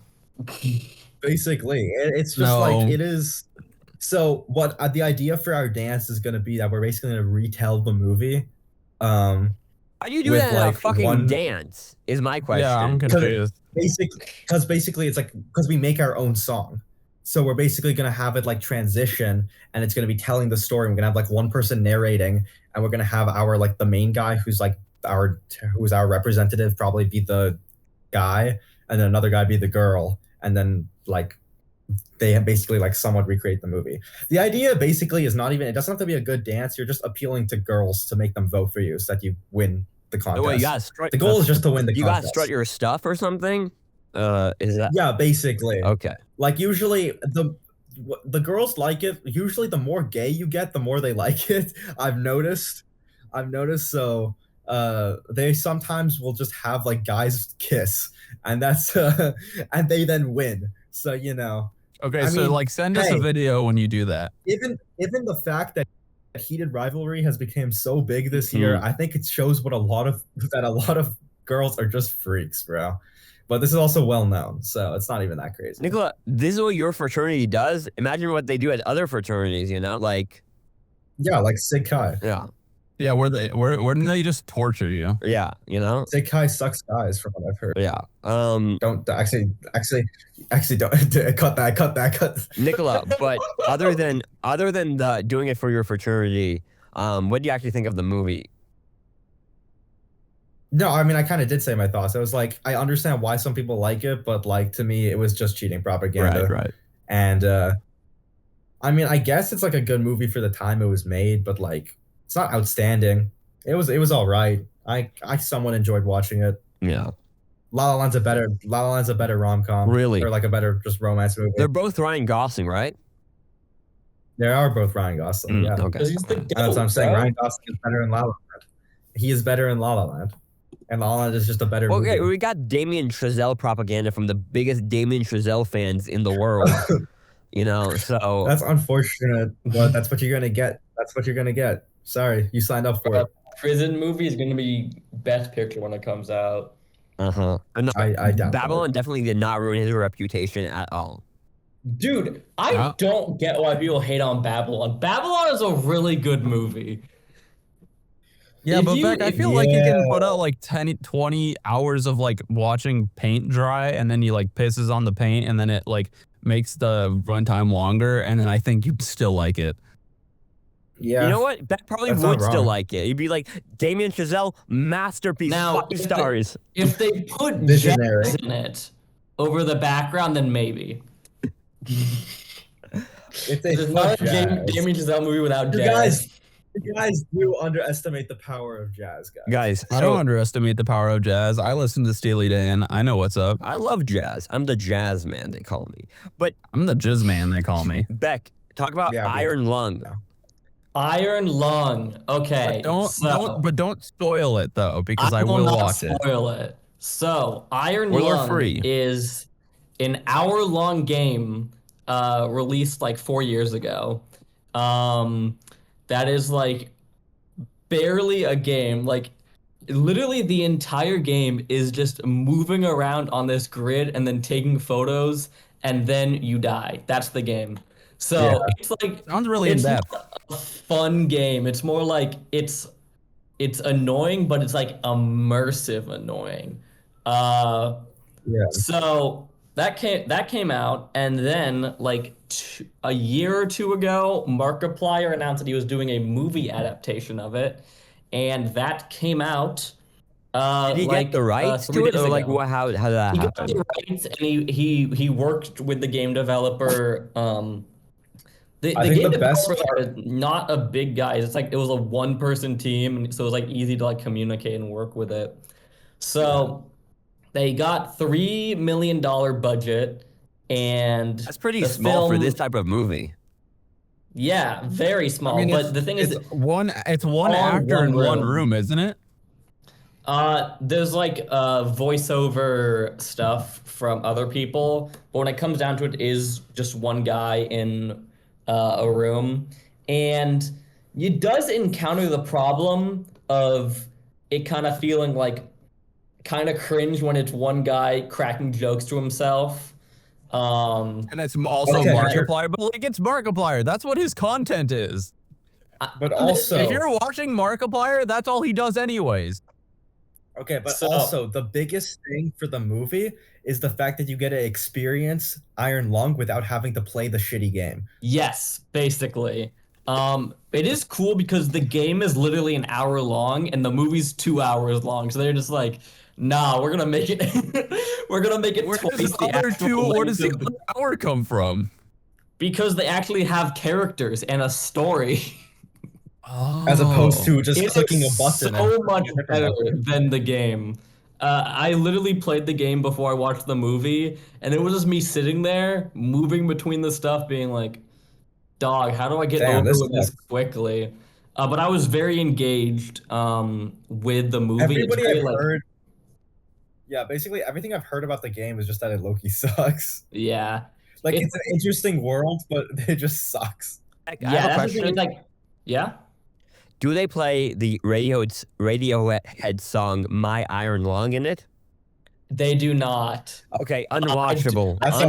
Speaker 4: Basically, it's just like it is. So what the idea for our dance is going to be that we're basically going to retell the movie.
Speaker 3: How do you do that in a fucking dance? Is my question.
Speaker 5: Yeah, I'm confused.
Speaker 4: Basically, it's like because we make our own song, so we're basically going to have it like transition, and it's going to be telling the story. We're going to have like one person narrating, and we're going to have our like the main guy who's our representative probably be the guy, and then another guy be the girl, and then like they have basically like somewhat recreate the movie. The idea basically is not even, it doesn't have to be a good dance. You're just appealing to girls to make them vote for you so that you win the contest.
Speaker 3: Wait,
Speaker 4: the goal is just to win the contest.
Speaker 3: You gotta strut your stuff or something? Is that?
Speaker 4: Yeah, basically.
Speaker 3: Okay.
Speaker 4: Like usually the girls like it. Usually the more gay you get, the more they like it. I've noticed. So they sometimes will just have like guys kiss, and that's and they then win. So
Speaker 5: Okay, I mean, like send us a video when you do that.
Speaker 4: Even the fact that heated rivalry has become so big this year, I think it shows what a lot of girls are just freaks, bro. But this is also well known, so it's not even that crazy.
Speaker 3: Nikola, this is what your fraternity does. Imagine what they do at other fraternities, like.
Speaker 4: Yeah, like Sig Chi.
Speaker 3: Yeah.
Speaker 5: Yeah, where didn't they just torture you?
Speaker 3: Yeah, you know.
Speaker 4: Sekai sucks guys, from what I've heard.
Speaker 3: Yeah.
Speaker 4: Don't actually don't cut that.
Speaker 3: Nikola, but other than doing it for your fraternity, what do you actually think of the movie?
Speaker 4: No, I mean, I kind of did say my thoughts. I was like, I understand why some people like it, but like to me, it was just cheating propaganda.
Speaker 5: Right.
Speaker 4: And I mean, I guess it's like a good movie for the time it was made, but like, it's not outstanding. It was all right. I somewhat enjoyed watching it.
Speaker 3: Yeah.
Speaker 4: La La Land's a better rom-com.
Speaker 3: Really?
Speaker 4: Or like a better just romance movie.
Speaker 3: They're both Ryan Gosling, right?
Speaker 4: They are both Ryan Gosling. Yeah.
Speaker 3: Okay.
Speaker 2: Because he's the
Speaker 4: That's what I'm saying. Ryan Gosling is better in La La Land. He is better in La La Land. And La La Land is just a better movie.
Speaker 3: Okay, we got Damien Chazelle propaganda from the biggest Damien Chazelle fans in the world. You know, so
Speaker 4: That's unfortunate, but that's what you're gonna get. Sorry, you signed up for it.
Speaker 2: Prison movie is going to be best picture when it comes out.
Speaker 3: No,
Speaker 4: I doubt
Speaker 3: Babylon definitely did not ruin his reputation at all.
Speaker 2: Dude, I don't get why people hate on Babylon. Babylon is a really good movie.
Speaker 5: Yeah, but Beck, I feel like you can put out like 10, 20 hours of like watching paint dry, and then he like pisses on the paint, and then it like makes the runtime longer, and then I think you'd still like it.
Speaker 4: Yeah.
Speaker 3: You know what? Beck probably
Speaker 4: That's
Speaker 3: would
Speaker 4: not
Speaker 3: still
Speaker 4: wrong.
Speaker 3: like it. He'd be like, Damien Chazelle, masterpiece,
Speaker 2: Now,
Speaker 3: 5 stars.
Speaker 2: If they put
Speaker 4: Visionary.
Speaker 2: jazz in it over the background, then maybe.
Speaker 4: If they
Speaker 2: There's
Speaker 4: put
Speaker 2: not a
Speaker 4: jazz.
Speaker 2: Damien Chazelle movie without
Speaker 4: You
Speaker 2: jazz.
Speaker 4: guys do underestimate the power of jazz, guys.
Speaker 3: Guys,
Speaker 5: I don't underestimate the power of jazz. I listen to Steely Dan. I know what's up.
Speaker 3: I love jazz. I'm the jazz man, they call me. But
Speaker 5: I'm the jizz man, they call me.
Speaker 3: Beck, talk about
Speaker 4: Yeah,
Speaker 3: Iron Lung.
Speaker 2: Iron Lung. Okay.
Speaker 5: Don't spoil it though, because I will
Speaker 2: not
Speaker 5: watch it.
Speaker 2: spoil it. So, Iron
Speaker 5: Spoiler
Speaker 2: Lung
Speaker 5: free.
Speaker 2: is an hour-long game released like 4 years ago. That is like barely a game. Like literally the entire game is just moving around on this grid and then taking photos, and then you die. That's the game. So it's like
Speaker 5: Sounds really in depth.
Speaker 2: not a fun game. It's more like it's annoying, but it's like immersive annoying. So that came out, and then like a year or two ago, Markiplier announced that he was doing a movie adaptation of it, and that came out.
Speaker 3: Did he get the rights
Speaker 2: 3
Speaker 3: to it,
Speaker 2: days
Speaker 3: or like
Speaker 2: ago.
Speaker 3: how did that
Speaker 2: He got
Speaker 3: happen?
Speaker 2: the rights, and he worked with the game developer. The
Speaker 4: I think
Speaker 2: game
Speaker 4: the best
Speaker 2: developer is not a big guy. It's like it was a one-person team, and so it was like easy to like communicate and work with it. So they got $3 million budget, and
Speaker 3: That's pretty
Speaker 2: the
Speaker 3: small for
Speaker 2: film-
Speaker 3: this type of movie.
Speaker 2: Yeah, very small. But the thing is,
Speaker 5: it's one
Speaker 2: all
Speaker 5: actor in
Speaker 2: one
Speaker 5: one
Speaker 2: room.
Speaker 5: room, isn't it?
Speaker 2: there's like voiceover stuff from other people, but when it comes down to it, is just one guy in a room, and it does encounter the problem of it kind of feeling like kind of cringe when it's one guy cracking jokes to himself.
Speaker 5: And it's also
Speaker 4: Okay,
Speaker 5: Markiplier, but like it's Markiplier. That's what his content is.
Speaker 4: But also,
Speaker 5: If you're watching Markiplier, that's all he does anyways.
Speaker 4: okay, but
Speaker 2: So-
Speaker 4: also the biggest thing for the movie is the fact that you get to experience Iron Lung without having to play the shitty game.
Speaker 2: Yes, basically. It is cool because the game is literally an hour long and the movie's 2 hours long. So they're just like, nah, we're gonna make it we're gonna make it
Speaker 5: Where
Speaker 2: twice
Speaker 5: does
Speaker 2: the
Speaker 5: other
Speaker 2: actual
Speaker 5: two? Where
Speaker 2: length
Speaker 5: does the
Speaker 2: of the-
Speaker 5: other hour come from?
Speaker 2: because they actually have characters and a story.
Speaker 4: As opposed to just
Speaker 2: It
Speaker 4: clicking a
Speaker 2: is
Speaker 4: button.
Speaker 2: so
Speaker 4: and
Speaker 2: much
Speaker 4: different
Speaker 2: better
Speaker 4: button.
Speaker 2: than the game. I literally played the game before I watched the movie, and it was just me sitting there, moving between the stuff, being like, dog, how do I get
Speaker 4: Damn,
Speaker 2: over
Speaker 4: this
Speaker 2: with this quickly? But I was very engaged with the movie. It's
Speaker 4: Everybody
Speaker 2: very,
Speaker 4: I've
Speaker 2: like,
Speaker 4: heard. Yeah, basically everything I've heard about the game is just that it low-key sucks.
Speaker 2: yeah.
Speaker 4: Like
Speaker 2: It's-
Speaker 4: it's an interesting world, but it just sucks.
Speaker 3: I
Speaker 2: Yeah,
Speaker 3: have a
Speaker 2: that's the thing,
Speaker 3: question.
Speaker 2: like, yeah?
Speaker 3: Do they play the Radiohead song "My Iron Lung" in it?
Speaker 2: They do not.
Speaker 3: Okay, unwatchable.
Speaker 4: That's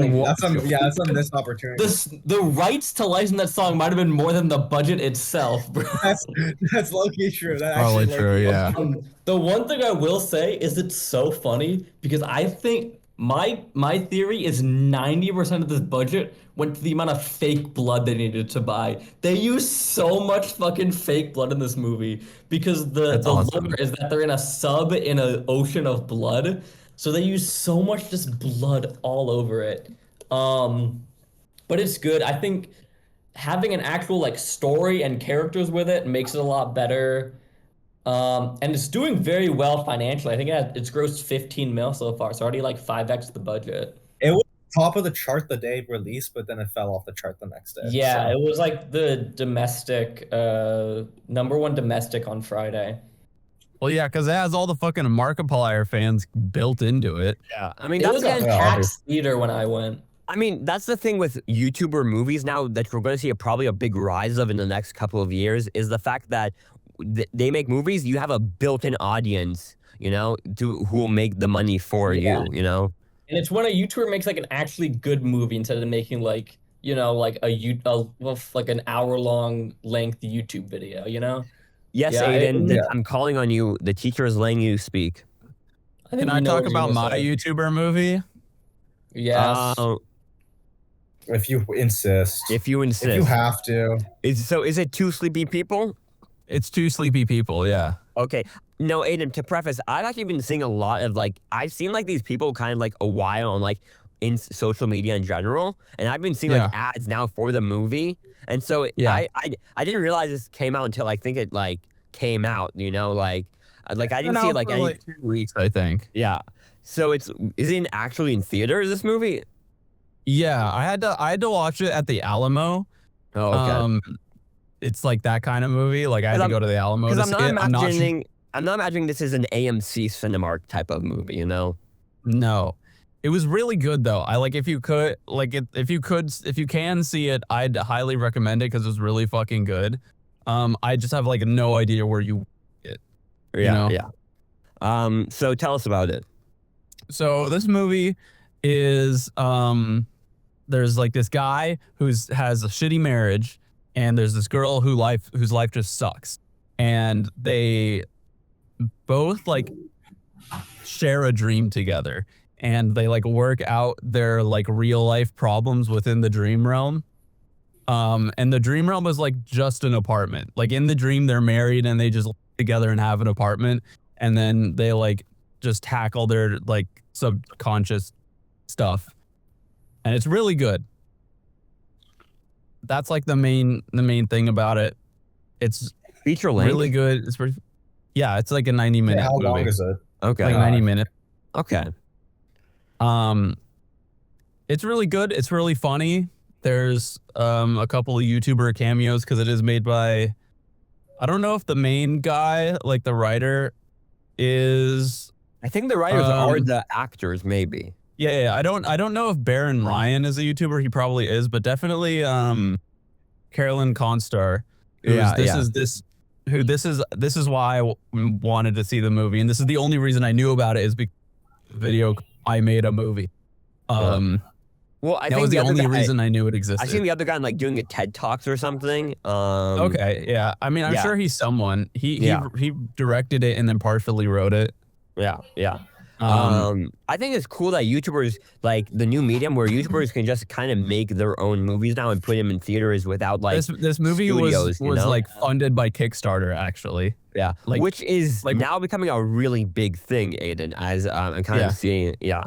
Speaker 4: a missed opportunity.
Speaker 2: The rights to license that song might have been more than the budget itself, bro.
Speaker 4: That's low-key true. That
Speaker 5: Probably
Speaker 4: actually
Speaker 5: true,
Speaker 4: low-key is
Speaker 5: yeah.
Speaker 4: true.
Speaker 2: The one thing I will say is it's so funny because I think my theory is 90% of this budget went to the amount of fake blood they needed to buy. They used so much fucking fake blood in this movie because
Speaker 5: That's
Speaker 2: the
Speaker 5: awesome.
Speaker 2: lore is that they're in a sub in an ocean of blood. So they use so much just blood all over it. But it's good. I think having an actual like story and characters with it makes it a lot better. And it's doing very well financially. I think it's grossed 15 mil so far. It's already like 5x the budget.
Speaker 4: It was top of the chart the day it released, but then it fell off the chart the next day.
Speaker 2: Yeah,
Speaker 4: so.
Speaker 2: it was like the domestic, number one domestic on Friday.
Speaker 5: Well, yeah, because it has all the fucking Markiplier fans built into it.
Speaker 3: Yeah, I mean
Speaker 2: It was
Speaker 3: that's
Speaker 2: a packed theater when I went.
Speaker 3: I mean, that's the thing with YouTuber movies now that we're going to see probably a big rise of in the next couple of years is the fact that they make movies, you have a built-in audience, you know, who will make the money for you, you know?
Speaker 2: And it's when a YouTuber makes like an actually good movie instead of making like, you know, like like an hour-long length YouTube video, you know?
Speaker 3: Yes,
Speaker 2: Yeah,
Speaker 3: Aiden, I'm calling on you. The teacher is letting you speak.
Speaker 5: Can I talk about my YouTuber movie?
Speaker 2: Yes.
Speaker 4: If you insist.
Speaker 3: If you insist.
Speaker 4: If you have to.
Speaker 3: Is it Two Sleepy People?
Speaker 5: It's Two Sleepy People, yeah.
Speaker 3: Okay. No, Aiden, to preface, I've actually been seeing a lot of like, I've seen like these people kind of like a while on like in social media in general. And I've been seeing like ads now for the movie. And so I didn't realize this came out until I think it like came out, you know, like I didn't see it like any
Speaker 5: 2 weeks, I think.
Speaker 3: Yeah. So is it actually in theaters, this movie?
Speaker 5: Yeah, I had to watch it at the Alamo.
Speaker 3: Oh, okay.
Speaker 5: It's like that kind of movie. Like I had to go to the Alamo to see it. I'm
Speaker 3: not imagining this is an AMC Cinemark type of movie, you know?
Speaker 5: No. It was really good though. I like if you can see it, I'd highly recommend it because it was really fucking good. I just have like no idea where you it.
Speaker 3: Yeah. So tell us about it.
Speaker 5: So this movie is there's like this guy has a shitty marriage, and there's this girl whose life just sucks, and they both like share a dream together, and they like work out their like real life problems within the dream realm. And the dream realm is like just an apartment. Like in the dream, they're married and they just live together and have an apartment, and then they like just tackle their like subconscious stuff, and it's really good. That's like the main thing about it. It's
Speaker 3: feature length,
Speaker 5: really good. It's pretty. Yeah, it's like a 90-minute.
Speaker 4: How long is it?
Speaker 3: Okay,
Speaker 5: like 90 minutes.
Speaker 3: Okay.
Speaker 5: It's really good. It's really funny. There's a couple of YouTuber cameos because it is made by. I don't know if the main guy, like the writer, is.
Speaker 3: I think the writers are the actors, maybe.
Speaker 5: Yeah. I don't know if Baron Ryan is a YouTuber. He probably is, but definitely Carolyn Constar. This is why I wanted to see the movie, and this is the only reason I knew about it is because the video I made a movie.
Speaker 3: Well, I
Speaker 5: that
Speaker 3: think
Speaker 5: was the only
Speaker 3: guy,
Speaker 5: reason I knew it existed.
Speaker 3: I seen the other guy like doing a TED Talks or something.
Speaker 5: Okay, yeah. I mean, I'm sure he's someone. He directed it and then partially wrote it.
Speaker 3: Yeah. I think it's cool that YouTubers, like the new medium where YouTubers can just kind of make their own movies now and put them in theaters without like
Speaker 5: this movie
Speaker 3: studios,
Speaker 5: was like funded by Kickstarter actually.
Speaker 3: Yeah,
Speaker 5: like,
Speaker 3: which is like now becoming a really big thing, Aiden, as I'm kind of seeing. Yeah,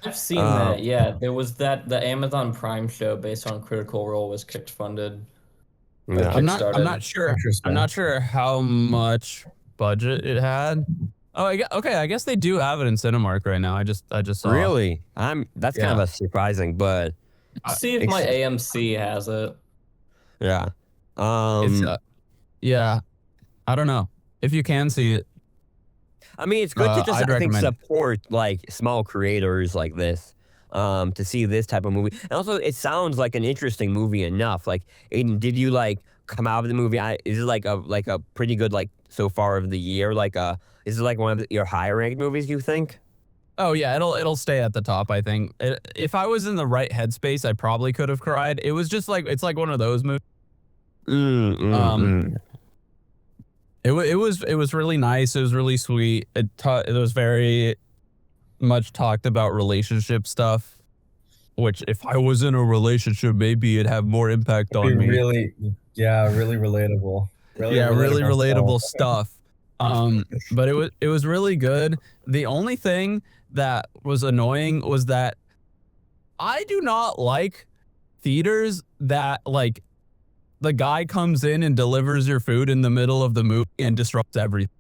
Speaker 2: I've seen that. Yeah, there was the Amazon Prime show based on Critical Role was funded.
Speaker 3: Yeah.
Speaker 5: I'm not sure. I'm not sure how much budget it had. Oh, okay. I guess they do have it in Cinemark right now. I just saw.
Speaker 3: Really? That's kind of a surprising, but
Speaker 2: see if my AMC has it.
Speaker 3: Yeah.
Speaker 5: Yeah. I don't know if you can see it.
Speaker 3: I mean, it's good to just I think support
Speaker 5: it.
Speaker 3: Like small creators like this, to see this type of movie. And also, it sounds like an interesting movie enough. Like, Aiden, did you like come out of the movie? Is it like a pretty good like so far of the year? Like is it like one of your higher ranked movies? You think?
Speaker 5: Oh yeah, it'll stay at the top. I think if I was in the right headspace, I probably could have cried. It was just like it's like one of those movies. It was really nice. It was really sweet. It was very much talked about relationship stuff, which if I was in a relationship, maybe it'd have more impact on me.
Speaker 4: Really relatable.
Speaker 5: Really relatable stuff. But it was really good. The only thing that was annoying was that I do not like theaters that like the guy comes in and delivers your food in the middle of the movie and disrupts everything.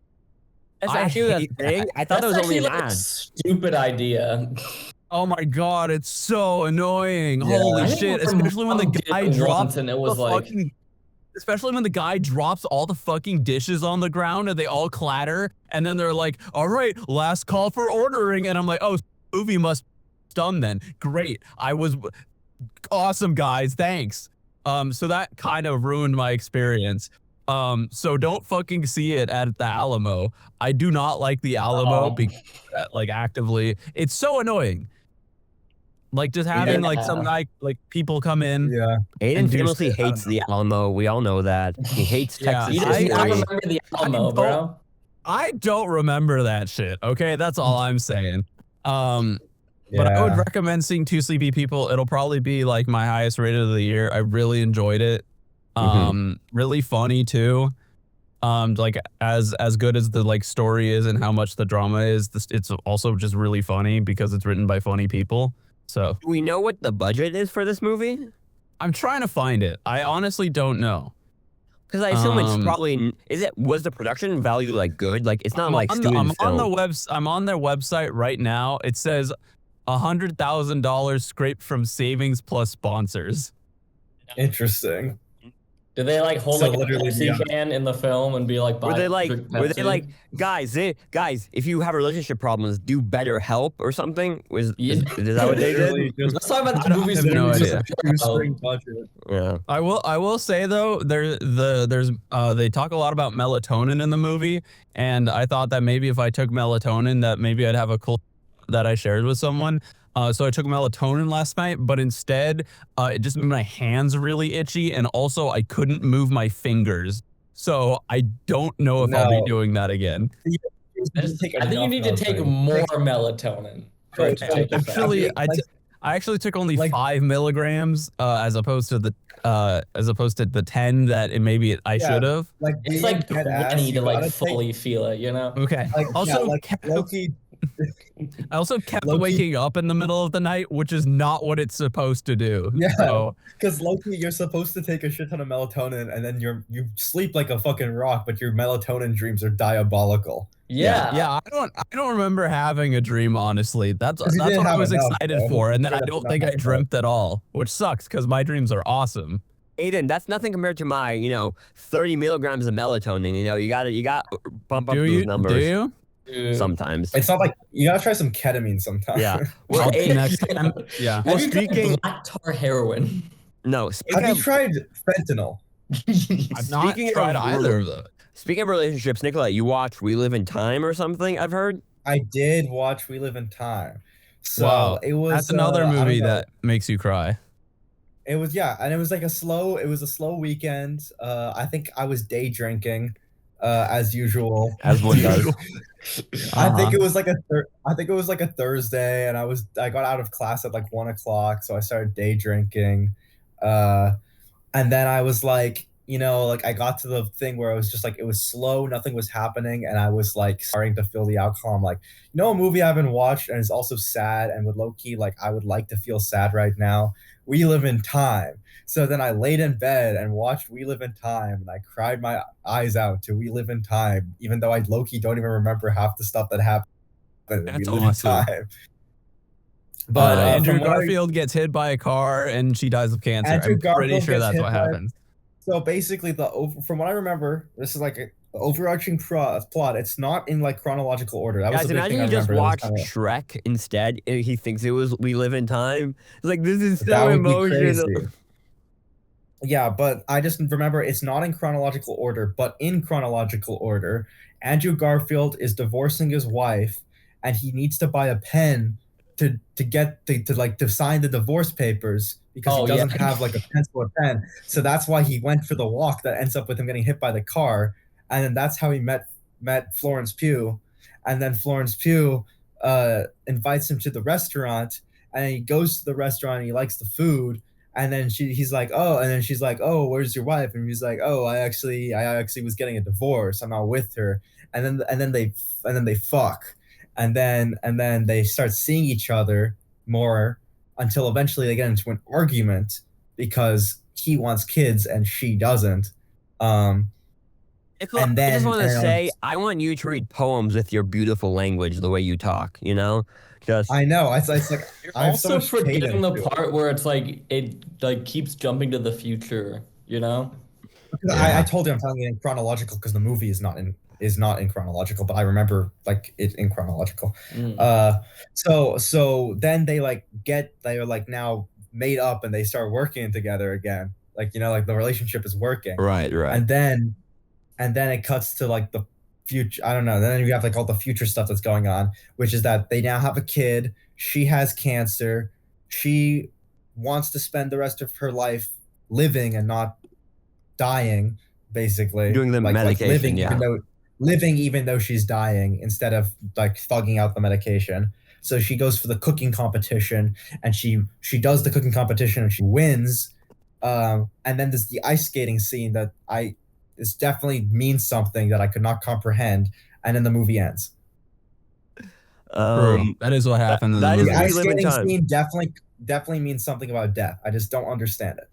Speaker 3: That's actually the thing. I thought that was only an ad.
Speaker 2: Stupid idea.
Speaker 5: Oh my god, it's so annoying.
Speaker 4: Yeah.
Speaker 5: Holy shit, especially when the guy drops
Speaker 2: and it was like
Speaker 5: especially when the guy drops all the fucking dishes on the ground and they all clatter and then they're like, "All right, last call for ordering." And I'm like, "Oh, movie must done then. Great. I was awesome, guys. Thanks." So that kind of ruined my experience. So don't fucking see it at the Alamo. I do not like the Alamo like actively. It's so annoying. Like just having like some guy, like people come in.
Speaker 4: Yeah.
Speaker 3: Aiden famously hates the Alamo. We all know that. He hates Texas.
Speaker 2: You just not remember the Alamo, bro.
Speaker 5: I don't remember that shit. Okay, that's all I'm saying. But I would recommend seeing Two Sleepy People. It'll probably be like my highest rated of the year. I really enjoyed it. Really funny too. Like as good as the like story is and how much the drama is, it's also just really funny because it's written by funny people. So
Speaker 3: do we know what the budget is for this movie?
Speaker 5: I'm trying to find it. I honestly don't know.
Speaker 3: Because I assume it's probably was the production value like good? Like it's not like student film.
Speaker 5: I'm on their website right now. It says $100,000 scraped from savings plus sponsors.
Speaker 4: Interesting.
Speaker 2: Do they like hold like a Pepsi can in the film and be like,
Speaker 3: were they like, guys, if you have relationship problems, do better help or something? Is that what they did?
Speaker 2: Let's talk about the movies.
Speaker 5: No idea.
Speaker 4: Yeah.
Speaker 5: I will say though, they talk a lot about melatonin in the movie, and I thought that maybe if I took melatonin, that maybe I'd have a cool that I shared with someone. So I took melatonin last night, but instead it just made my hands really itchy, and also I couldn't move my fingers. So I don't know if I'll be doing that again.
Speaker 2: I think you need to take more melatonin.
Speaker 5: Actually, I actually took only 5 milligrams as opposed to the 10 that I should have.
Speaker 4: Like
Speaker 2: it's like 20 to like fully feel it, you know?
Speaker 5: Okay.
Speaker 4: Loki.
Speaker 5: I also kept waking up in the middle of the night, which is not what it's supposed to do.
Speaker 4: Yeah, because Loki, you're supposed to take a shit ton of melatonin, and then you sleep like a fucking rock, but your melatonin dreams are diabolical.
Speaker 2: Yeah.
Speaker 5: I don't remember having a dream, honestly. That's what I was excited for, and then I don't think I dreamt at all, which sucks because my dreams are awesome.
Speaker 3: Aiden, that's nothing compared to my 30 milligrams of melatonin. You got bump up those numbers.
Speaker 5: Do you?
Speaker 3: Sometimes
Speaker 4: it's not like you gotta try some ketamine sometimes.
Speaker 3: Yeah.
Speaker 5: Well, next time. Yeah.
Speaker 2: Well, speaking black tar heroin.
Speaker 3: No.
Speaker 4: Have you tried fentanyl?
Speaker 5: I've not tried either of those.
Speaker 3: Speaking of relationships, Nikola, you watch We Live in Time or something? I've heard.
Speaker 4: I did watch We Live in Time. So
Speaker 5: wow.
Speaker 4: It was.
Speaker 5: That's another movie that makes you cry.
Speaker 4: It was and it was like a slow weekend. I think I was day drinking. As usual,
Speaker 3: as one does.
Speaker 4: I think it was like a Thursday, and I got out of class at like 1:00, so I started day drinking, and then I was like, I got to the thing where I was just like, it was slow, nothing was happening, and I was like starting to feel the alcohol. I'm like, a movie I haven't watched and it's also sad, and with low key, like I would like to feel sad right now. We Live in Time. So then I laid in bed and watched We Live in Time, and I cried my eyes out to We Live in Time, even though I low-key don't even remember half the stuff that happened.
Speaker 5: That's awesome. But Andrew Garfield gets hit by a car and she dies of cancer. I'm pretty sure that's what happens.
Speaker 4: So basically, from what I remember, this is like the overarching plot. It's not in like chronological order. That was the big
Speaker 3: imagine
Speaker 4: thing
Speaker 3: you just watched Shrek instead. He thinks it was We Live in Time. It's like, this is so emotional.
Speaker 4: Yeah, but I just remember it's not in chronological order, but in chronological order, Andrew Garfield is divorcing his wife, and he needs to buy a pen to sign the divorce papers because he doesn't have like a pencil or pen. So that's why he went for the walk that ends up with him getting hit by the car, and then that's how he met Florence Pugh, and then Florence Pugh invites him to the restaurant, and he goes to the restaurant and he likes the food. And then he's like, oh, and then she's like, oh, where's your wife? And he's like, oh, I actually was getting a divorce. I'm not with her. And then they fuck, and then they start seeing each other more until eventually they get into an argument because he wants kids and she doesn't.
Speaker 3: I just want to say, I want you to read poems with your beautiful language, the way you talk. You know.
Speaker 4: I know. It's like
Speaker 2: you're also forgetting the part where it's like it like keeps jumping to the future. You know.
Speaker 4: I told you I'm telling you in chronological because the movie is not in chronological, but I remember like it in chronological. So then they are like now made up and they start working together again. Like like the relationship is working.
Speaker 3: Right.
Speaker 4: And then it cuts to like the future. I don't know. Then you have like all the future stuff that's going on, which is that they now have a kid. She has cancer. She wants to spend the rest of her life living and not dying, basically.
Speaker 3: Doing the medication,
Speaker 4: living even though she's dying instead of like thugging out the medication. So she goes for the cooking competition and she does the cooking competition and she wins. And then there's the ice skating scene that this definitely means something that I could not comprehend, and then the movie ends.
Speaker 5: That is what happened.
Speaker 4: The ice skating scene definitely means something about death. I just don't understand it.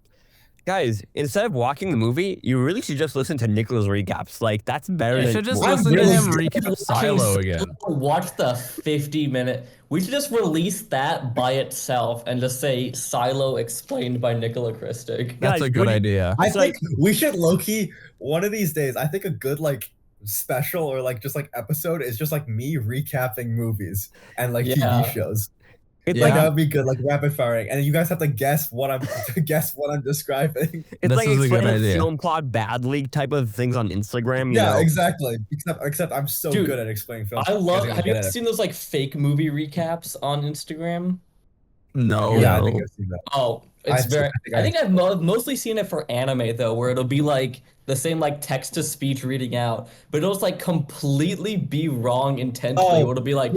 Speaker 3: Guys, instead of watching the movie, you really should just listen to Nikola's recaps. Like, that's better than...
Speaker 5: You should just listen to him recap Silo again.
Speaker 2: Watch the 50-minute... We should just release that by itself and just say Silo explained by Nikola Christic.
Speaker 5: That's a good idea.
Speaker 4: I think we should low-key, one of these days, I think a good, like, special or, like, just, like, episode is just, like, me recapping movies and, like, TV shows. It's like that would be good, like rapid firing, and you guys have to guess what I'm describing.
Speaker 3: It's like explaining film plot badly type of things on Instagram.
Speaker 4: Yeah, exactly. Except I'm so good at explaining film.
Speaker 2: I love. Have you ever seen those like fake movie recaps on Instagram?
Speaker 5: No.
Speaker 4: Yeah, I think I've seen that.
Speaker 2: Oh, it's I think I've mostly seen it for anime though, where it'll be like the same like text to speech reading out, but it'll just like completely be wrong intentionally. It'll be like,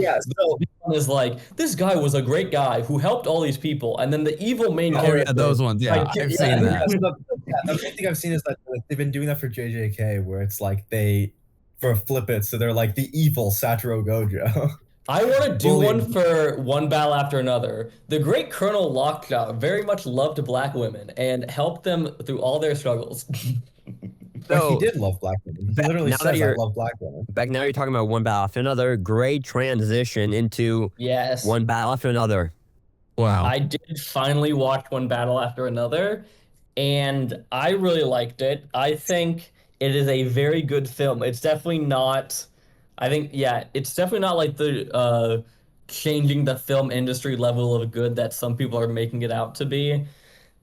Speaker 2: is like, this guy was a great guy who helped all these people, and then the evil main character.
Speaker 5: Yeah, those ones. Yeah, I've seen that.
Speaker 4: The main thing I've seen is that they've been doing that for JJK, where it's like flip it, so they're like the evil Satoru Gojo.
Speaker 2: I want to do one for One Battle After Another. The great Colonel Lockjaw very much loved black women and helped them through all their struggles.
Speaker 4: So, he did love black women. He literally says, I love black women.
Speaker 3: Beck, now you're talking about One Battle After Another. Great transition into One Battle After Another.
Speaker 5: Wow.
Speaker 2: I did finally watch One Battle After Another, and I really liked it. I think it is a very good film. It's definitely not... it's definitely not like the changing the film industry level of good that some people are making it out to be.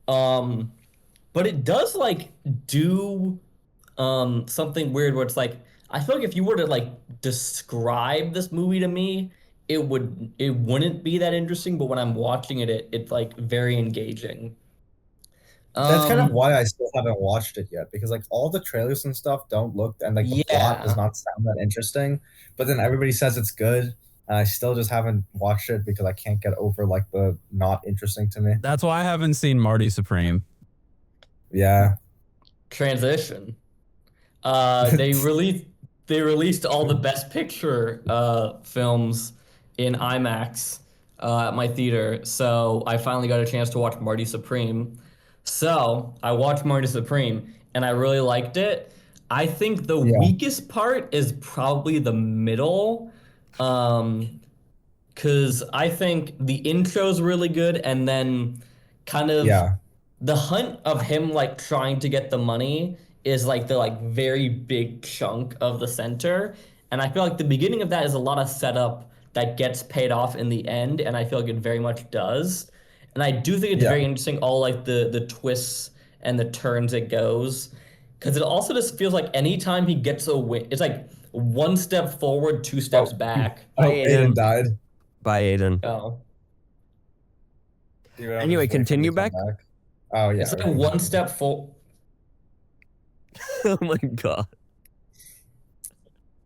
Speaker 2: But it does like do something weird where it's like, I feel like if you were to like describe this movie to me, it wouldn't be that interesting, but when I'm watching it, it's like very engaging.
Speaker 4: That's kind of why I still haven't watched it yet, because like all the trailers and stuff don't look, and like the plot does not sound that interesting, but then everybody says it's good, and I still just haven't watched it because I can't get over like the not interesting to me.
Speaker 5: That's why I haven't seen Marty Supreme.
Speaker 2: Yeah. Transition. They released all the Best Picture films in IMAX at my theater, so I finally got a chance to watch Marty Supreme. So I watched Marty Supreme, and I really liked it. I think the weakest part is probably the middle, because I think the intro's really good, and then kind of the hunt of him like trying to get the money is like the like very big chunk of the center, and I feel like the beginning of that is a lot of setup that gets paid off in the end, and I feel like it very much does. And I do think it's very interesting, all like the twists and the turns it goes, because it also just feels like anytime he gets a win, it's like one step forward, two steps back.
Speaker 4: Oh, Aiden died.
Speaker 3: Bye, Aiden.
Speaker 2: Oh.
Speaker 4: Dude,
Speaker 3: Anyway, continue, Beck.
Speaker 4: Oh yeah.
Speaker 2: It's like one step forward.
Speaker 3: Oh my god.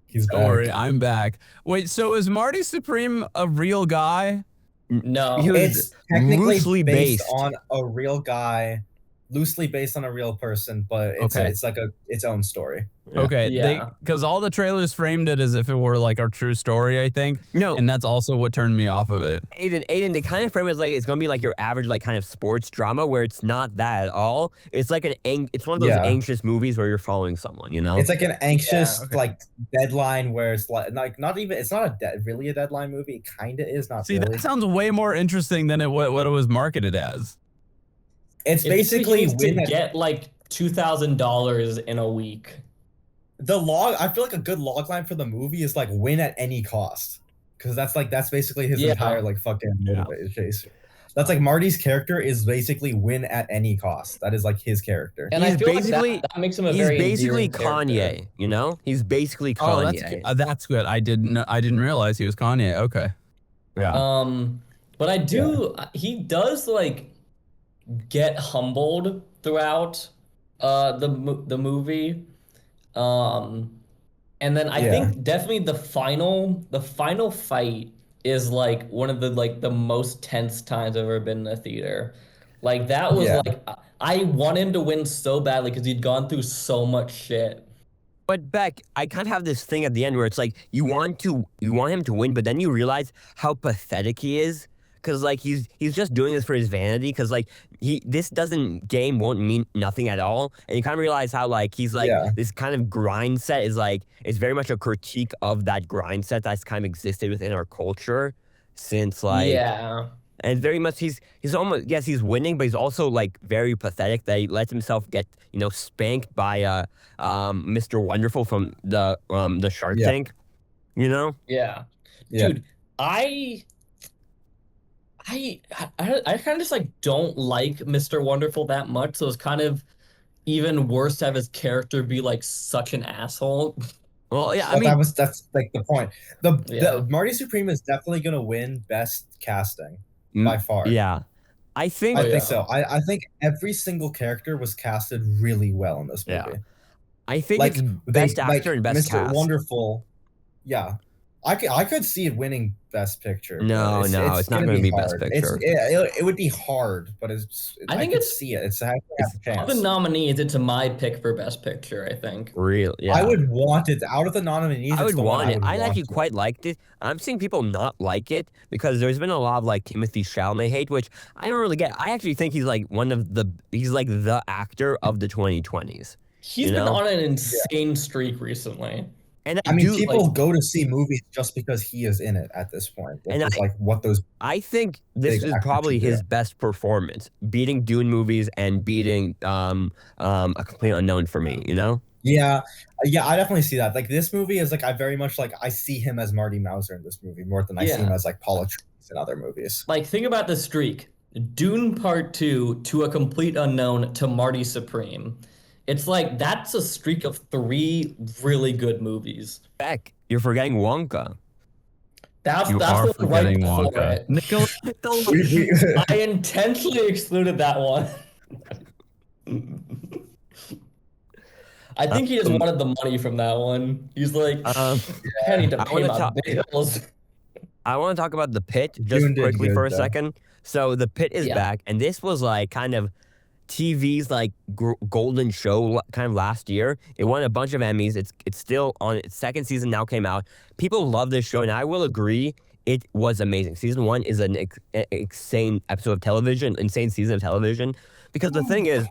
Speaker 4: He's
Speaker 5: Don't
Speaker 4: back.
Speaker 5: worry, I'm back. Wait, so is Marty Supreme a real guy?
Speaker 2: No.
Speaker 3: He was
Speaker 4: It's technically
Speaker 3: loosely
Speaker 4: based
Speaker 3: based.
Speaker 4: on a real guy, loosely based on a real person, but it's like its own story.
Speaker 3: Yeah.
Speaker 5: Okay,
Speaker 2: Yeah.
Speaker 5: because all the trailers framed it as if it were like a true story, I think.
Speaker 3: No.
Speaker 5: And that's also what turned me off of it.
Speaker 3: Aiden, they kind of frame it as like it's gonna be like your average like kind of sports drama where it's not that at all. It's like it's one of those anxious movies where you're following someone, you know?
Speaker 4: It's like an anxious
Speaker 5: okay.
Speaker 4: like deadline where it's like not even it's not really a deadline movie. It kind of is not.
Speaker 5: See,
Speaker 4: really.
Speaker 5: that sounds way more interesting than what it was marketed as.
Speaker 4: It's basically
Speaker 2: to get like $2,000 in a week.
Speaker 4: the log. I feel like a good log line for the movie is like win at any cost, because that's basically his entire like fucking motivation. That's like Marty's character is basically win at any cost. That is like his character.
Speaker 2: And
Speaker 3: He's
Speaker 2: I feel
Speaker 3: basically-
Speaker 2: like that makes him a
Speaker 3: He's
Speaker 2: very
Speaker 3: basically
Speaker 2: endearing character.
Speaker 3: Kanye, you know? He's basically
Speaker 5: Oh,
Speaker 3: Kanye.
Speaker 5: that's good. I didn't realize he was Kanye. Okay.
Speaker 3: Yeah.
Speaker 2: But I do. He does like get humbled throughout the movie, and then I think definitely the final fight is like one of the most tense times I've ever been in a theater. Like that was like I want him to win so badly because he'd gone through so much shit.
Speaker 3: But Beck, I kind of have this thing at the end where it's like you want him to win, but then you realize how pathetic he is, because like he's just doing this for his vanity, because like this game won't mean nothing at all, and you kind of realize how like he's like this kind of grind set is like it's very much a critique of that grind set that's kind of existed within our culture since like And very much he's almost he's winning, but he's also like very pathetic that he lets himself get spanked by Mr. Wonderful from the Shark Tank, you know?
Speaker 2: Yeah. Dude, I kind of just like don't like Mr. Wonderful that much, so it's kind of even worse to have his character be like such an asshole.
Speaker 3: Well, yeah,
Speaker 4: I mean that's like the point. The Marty Supreme is definitely gonna win best casting. By far.
Speaker 3: Yeah. I think
Speaker 4: so. I think every single character was casted really well in this movie.
Speaker 3: Yeah. I think it's best actor and best
Speaker 4: Mr.
Speaker 3: cast.
Speaker 4: Wonderful. Yeah. I could see it winning Best Picture.
Speaker 3: No, it's not going to be Best Picture.
Speaker 4: It would be hard, but I think I could see it. It's a chance.
Speaker 2: The nominees, it's my pick for Best Picture, I think.
Speaker 3: Really? Yeah.
Speaker 4: I would want it. Out of the nominees,
Speaker 3: I would want it. I actually quite liked it. I'm seeing people not like it because there's been a lot of like Timothée Chalamet hate, which I don't really get. I actually think he's like he's like the actor of the 2020s.
Speaker 2: He's been on an insane streak recently.
Speaker 3: And
Speaker 4: I mean, people go to see movies just because he is in it at this point. And I
Speaker 3: think this is probably his best performance, beating Dune movies and beating A Complete Unknown for me, you know?
Speaker 4: Yeah, I definitely see that. Like this movie is like I very much like I see him as Marty Mauser in this movie more than I see him as like Paul Atreides in other movies.
Speaker 2: Like think about the streak: Dune Part 2 to A Complete Unknown to Marty Supreme. It's like that's a streak of 3 really good movies.
Speaker 3: Beck, you're forgetting Wonka.
Speaker 2: That's
Speaker 5: the
Speaker 2: right
Speaker 5: Wonka.
Speaker 2: Nikola, I intentionally excluded that one. I think he just wanted the money from that one. He's like, I need to pay my bills.
Speaker 3: I want to talk about The Pit just quickly for a second. So The Pit is back, and this was like kind of TV's like golden show kind of last year. It won a bunch of Emmys. It's still on its second season now, came out. People love this show, and I will agree it was amazing. Season 1 is an insane episode of television, insane season of television. Because the thing is,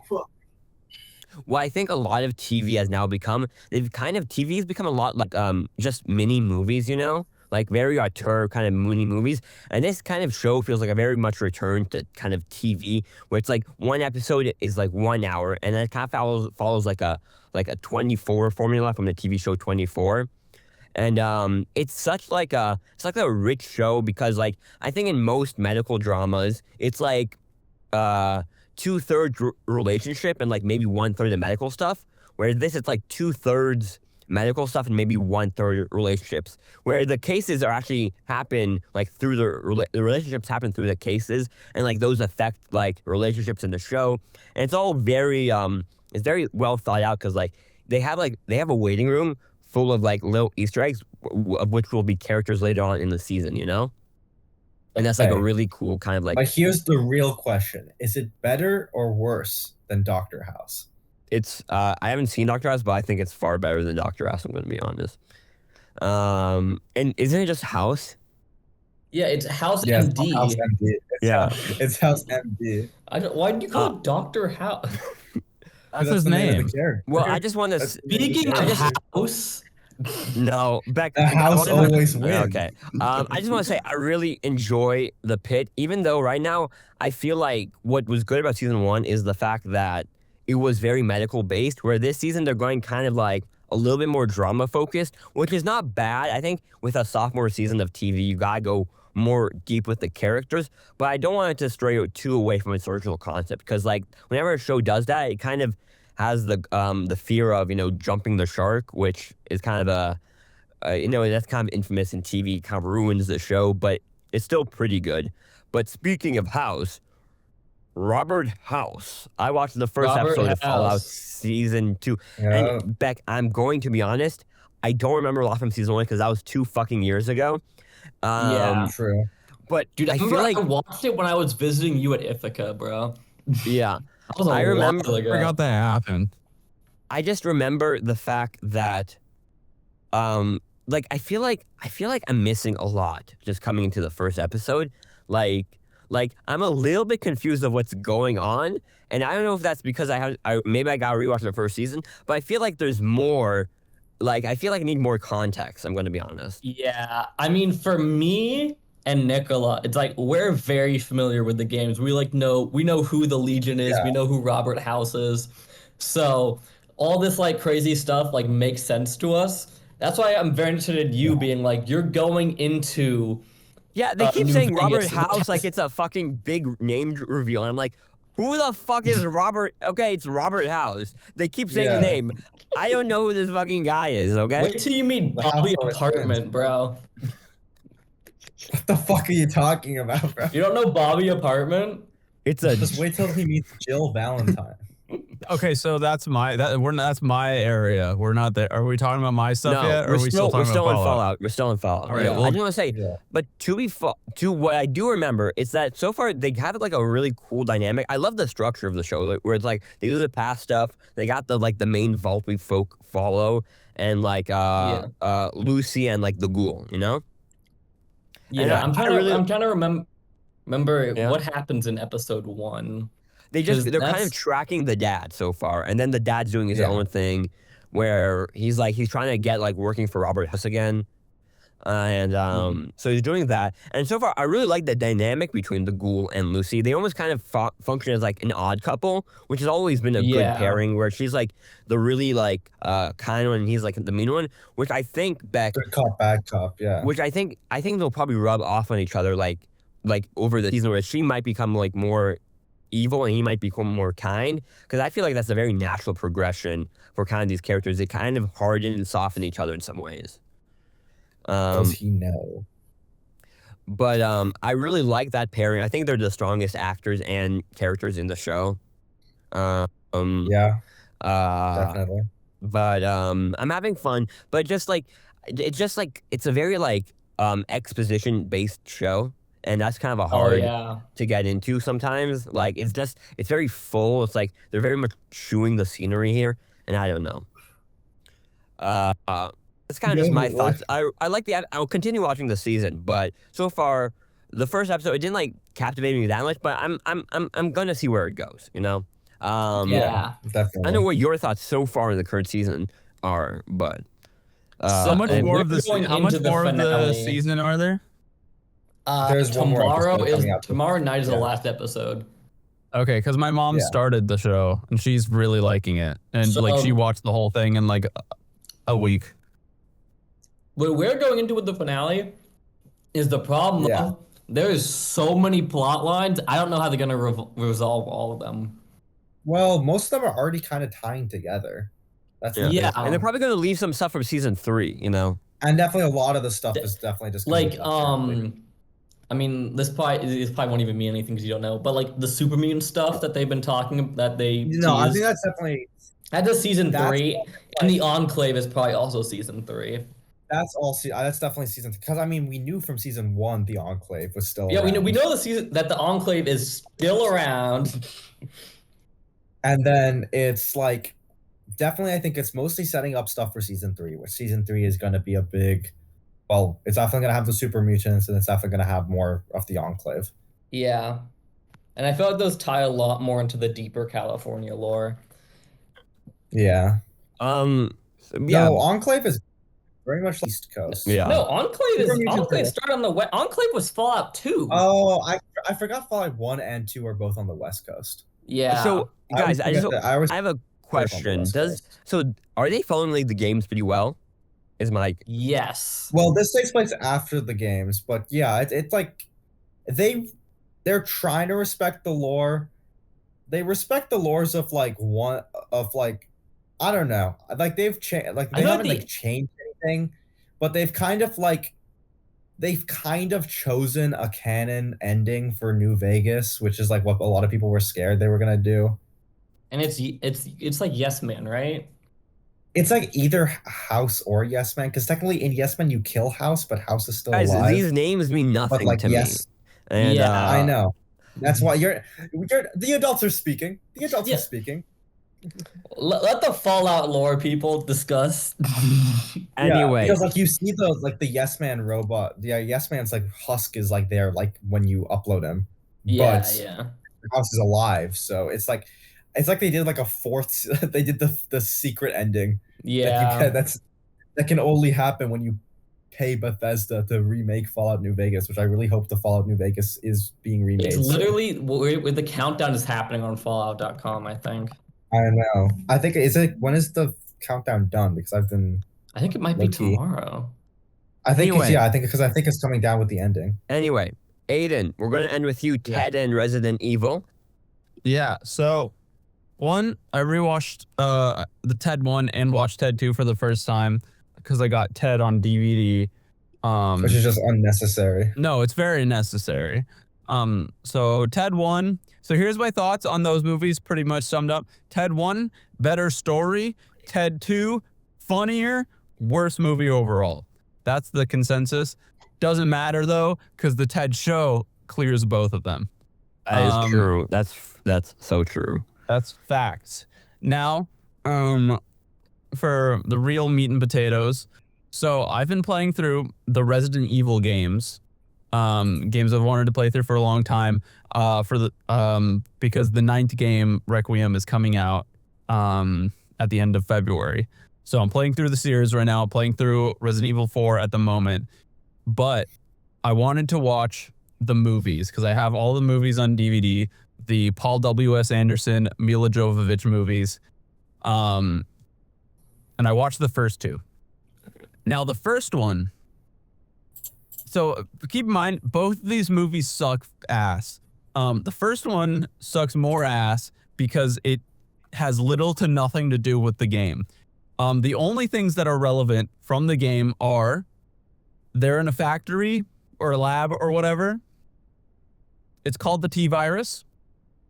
Speaker 3: what I think a lot of TV has now become, TV has become a lot like just mini movies, you know? Like very auteur kind of mini movies. And this kind of show feels like a very much return to kind of TV, where it's like one episode is like 1 hour, and then it kind of follows like a 24 formula from the TV show 24. And it's such like a rich show because like I think in most medical dramas it's like 2/3 relationship and like maybe 1/3 of medical stuff, where this it's like 2/3 medical stuff and maybe 1/3 relationships, where the cases are actually happen like through the relationships happen through the cases, and like those affect like relationships in the show, and it's all very it's very well thought out because like they have a waiting room full of like little Easter eggs of which will be characters later on in the season, you know. And that's like a really cool kind of like.
Speaker 4: But here's the real question: is it better or worse than Doctor House?
Speaker 3: It's I haven't seen Doctor House, but I think it's far better than Doctor House. I'm going to be honest. And isn't it just House?
Speaker 2: Yeah, it's House
Speaker 4: Yeah,
Speaker 2: MD.
Speaker 4: it's House MD. It's House MD.
Speaker 2: Why did you call it Doctor House?
Speaker 5: That's his name.
Speaker 3: Well, I just want to.
Speaker 2: Speaking of House.
Speaker 3: No, Beck.
Speaker 4: The house always wins.
Speaker 3: Okay. I just want to say I really enjoy The Pit, even though right now I feel like what was good about season 1 is the fact that it was very medical based, where this season they're going kind of like a little bit more drama focused, which is not bad. I think with a sophomore season of TV, you gotta go more deep with the characters, but I don't want it to stray too away from its original concept, because like whenever a show does that, it kind of has the fear of, you know, jumping the shark, which is kind of you know, that's kind of infamous in TV, kind of ruins the show, but it's still pretty good. But speaking of House, Robert House. I watched the first episode of Fallout season 2. Yeah. And Beck, I'm going to be honest, I don't remember a lot from season 1 because that was 2 fucking years ago.
Speaker 2: Yeah,
Speaker 4: true.
Speaker 3: But
Speaker 2: dude,
Speaker 3: I feel like
Speaker 2: I watched it when I was visiting you at Ithaca, bro.
Speaker 3: Yeah.
Speaker 2: I remember.
Speaker 5: I forgot that happened.
Speaker 3: I just remember the fact that, like I feel like I'm missing a lot just coming into the first episode. Like I'm a little bit confused of what's going on, and I don't know if that's because maybe I gotta rewatch the first season, but I feel like there's more. Like I feel like I need more context. I'm gonna be honest.
Speaker 2: Yeah, I mean, for me and Nikola, it's like we're very familiar with the games. We know who the Legion is. Yeah. We know who Robert House is. So all this like crazy stuff like makes sense to us. That's why I'm very interested in you being like, you're going into.
Speaker 3: Yeah, they keep saying Robert House like it's a fucking big name reveal. And I'm like, who the fuck is Robert? Okay, it's Robert House. They keep saying the name. I don't know who this fucking guy is, okay?
Speaker 2: Wait till you meet Bobby Apartment, bro.
Speaker 4: What the fuck are you talking about, bro?
Speaker 2: You don't know Bobby Apartment?
Speaker 4: Just wait till he meets Jill Valentine.
Speaker 5: Okay, so that's my area. We're not there. Are we talking about my stuff yet? Or are we still talking about Fallout?
Speaker 3: We're still in Fallout.
Speaker 5: All right,
Speaker 3: I just want to say, but to what I do remember is that so far they have like a really cool dynamic. I love the structure of the show, like, where it's like they do the past stuff. They got the main vault we follow, and like Lucy and like the ghoul, you know.
Speaker 2: Yeah, I'm trying to remember what happens in episode 1.
Speaker 3: They're kind of tracking the dad so far, and then the dad's doing his own thing, where he's trying to get like working for Robert House again, and so he's doing that. And so far, I really like the dynamic between the ghoul and Lucy. They almost kind of function as like an odd couple, which has always been a good pairing, where she's like the really like kind one, and he's like the mean one, which I think Beck
Speaker 4: good cop, bad cop, yeah.
Speaker 3: Which I think they'll probably rub off on each other like over the season, where she might become like more evil and he might become more kind, because I feel like that's a very natural progression for kind of these characters. They kind of harden and soften each other in some ways.
Speaker 4: Does he know?
Speaker 3: But I really like that pairing. I think they're the strongest actors and characters in the show.
Speaker 4: Definitely.
Speaker 3: But I'm having fun. But it's a very like exposition based show. And that's kind of hard to get into sometimes. Like, it's very full. It's like they're very much chewing the scenery here. And I don't know. That's kind of just my thoughts. I like I'll continue watching the season, but so far, the first episode, it didn't like captivate me that much, but I'm gonna see where it goes, you know?
Speaker 4: Definitely.
Speaker 3: I know what your thoughts so far in the current season are, but
Speaker 5: how much more of the season are there?
Speaker 4: There's
Speaker 2: tomorrow night is the last episode.
Speaker 5: Okay, because my mom started the show and she's really liking it, and she watched the whole thing in like a week.
Speaker 2: What we're going into with the finale is the problem. Though, there is so many plot lines. I don't know how they're gonna resolve all of them.
Speaker 4: Well, most of them are already kind of tying together. That's
Speaker 2: Yeah.
Speaker 3: And they're probably going to leave some stuff from season 3, you know?
Speaker 4: And definitely a lot of the stuff is definitely just
Speaker 2: like I mean, this probably won't even mean anything because you don't know, but like the super mutant stuff that they've been talking that they
Speaker 4: No, I
Speaker 2: teased,
Speaker 4: think that's definitely
Speaker 2: that's season 3, and the Enclave is probably also season 3.
Speaker 4: That's definitely season, because I mean we knew from season 1 the Enclave was still
Speaker 2: Yeah,
Speaker 4: around.
Speaker 2: we know the Enclave is still around.
Speaker 4: And then it's like definitely I think it's mostly setting up stuff for season 3, which season 3 is going to be a big, well, it's definitely going to have the super mutants, and it's definitely going to have more of the Enclave.
Speaker 2: Yeah. And I feel like those tie a lot more into the deeper California lore.
Speaker 4: Yeah.
Speaker 3: Yeah.
Speaker 4: No, Enclave is very much East Coast.
Speaker 3: Yeah.
Speaker 2: No, Enclave started on the West. Enclave was Fallout 2.
Speaker 4: Oh, I forgot Fallout 1 and 2 are both on the West Coast.
Speaker 2: Yeah.
Speaker 3: So, guys, I have a
Speaker 4: on
Speaker 3: question.
Speaker 4: the West Coast.
Speaker 3: Are they following like the games pretty well? Is my
Speaker 2: Yes.
Speaker 4: Well, this takes place after the games, but yeah, it's like they're trying to respect the lore. They respect the lores of I don't know. Like they've changed, like they haven't like changed anything, but they've kind of chosen a canon ending for New Vegas, which is like what a lot of people were scared they were gonna do.
Speaker 2: And it's like Yes Man, right?
Speaker 4: It's like either House or Yes Man, because technically in Yes Man you kill House, but House is still alive.
Speaker 3: These names mean nothing
Speaker 4: like,
Speaker 3: to
Speaker 4: yes.
Speaker 3: me. And,
Speaker 2: Yeah.
Speaker 4: I know. That's why you're the adults are speaking. The adults are speaking.
Speaker 2: Let the Fallout lore people discuss.
Speaker 3: Anyway,
Speaker 4: because like you see the Yes Man robot. Yeah, Yes Man's like husk is like there like when you upload him.
Speaker 2: Yeah,
Speaker 4: but
Speaker 2: yeah.
Speaker 4: The house is alive, so it's like they did like a fourth. They did the secret ending.
Speaker 2: Yeah.
Speaker 4: That can only happen when you pay Bethesda to remake Fallout New Vegas, which I really hope the Fallout New Vegas is being remade.
Speaker 2: It's literally with the countdown is happening on Fallout.com, I think.
Speaker 4: I know. I think when is the countdown done? Because
Speaker 2: I think it might be tomorrow.
Speaker 4: I think it's coming down with the ending.
Speaker 3: Anyway, Aiden, we're gonna end with you, Ted and Resident Evil.
Speaker 5: Yeah. So, one, I rewatched the Ted 1 and watched Ted 2 for the first time because I got Ted on DVD.
Speaker 4: Which is just unnecessary.
Speaker 5: No, it's very necessary. So Ted 1. So here's my thoughts on those movies, pretty much summed up. Ted 1, better story. Ted 2, funnier, worst movie overall. That's the consensus. Doesn't matter though, because the Ted show clears both of them.
Speaker 3: That is true. That's so true.
Speaker 5: That's facts. Now, for the real meat and potatoes. So I've been playing through the Resident Evil games. Games I've wanted to play through for a long time. Because the 9th game, Requiem, is coming out at the end of February. So I'm playing through the series right now, playing through Resident Evil 4 at the moment. But I wanted to watch the movies because I have all the movies on DVD, the Paul W.S. Anderson, Mila Jovovich movies. And I watched the first 2. Now, the first one, so keep in mind, both of these movies suck ass. The first one sucks more ass because it has little to nothing to do with the game. The only things that are relevant from the game are they're in a factory or a lab or whatever. It's called the T-virus.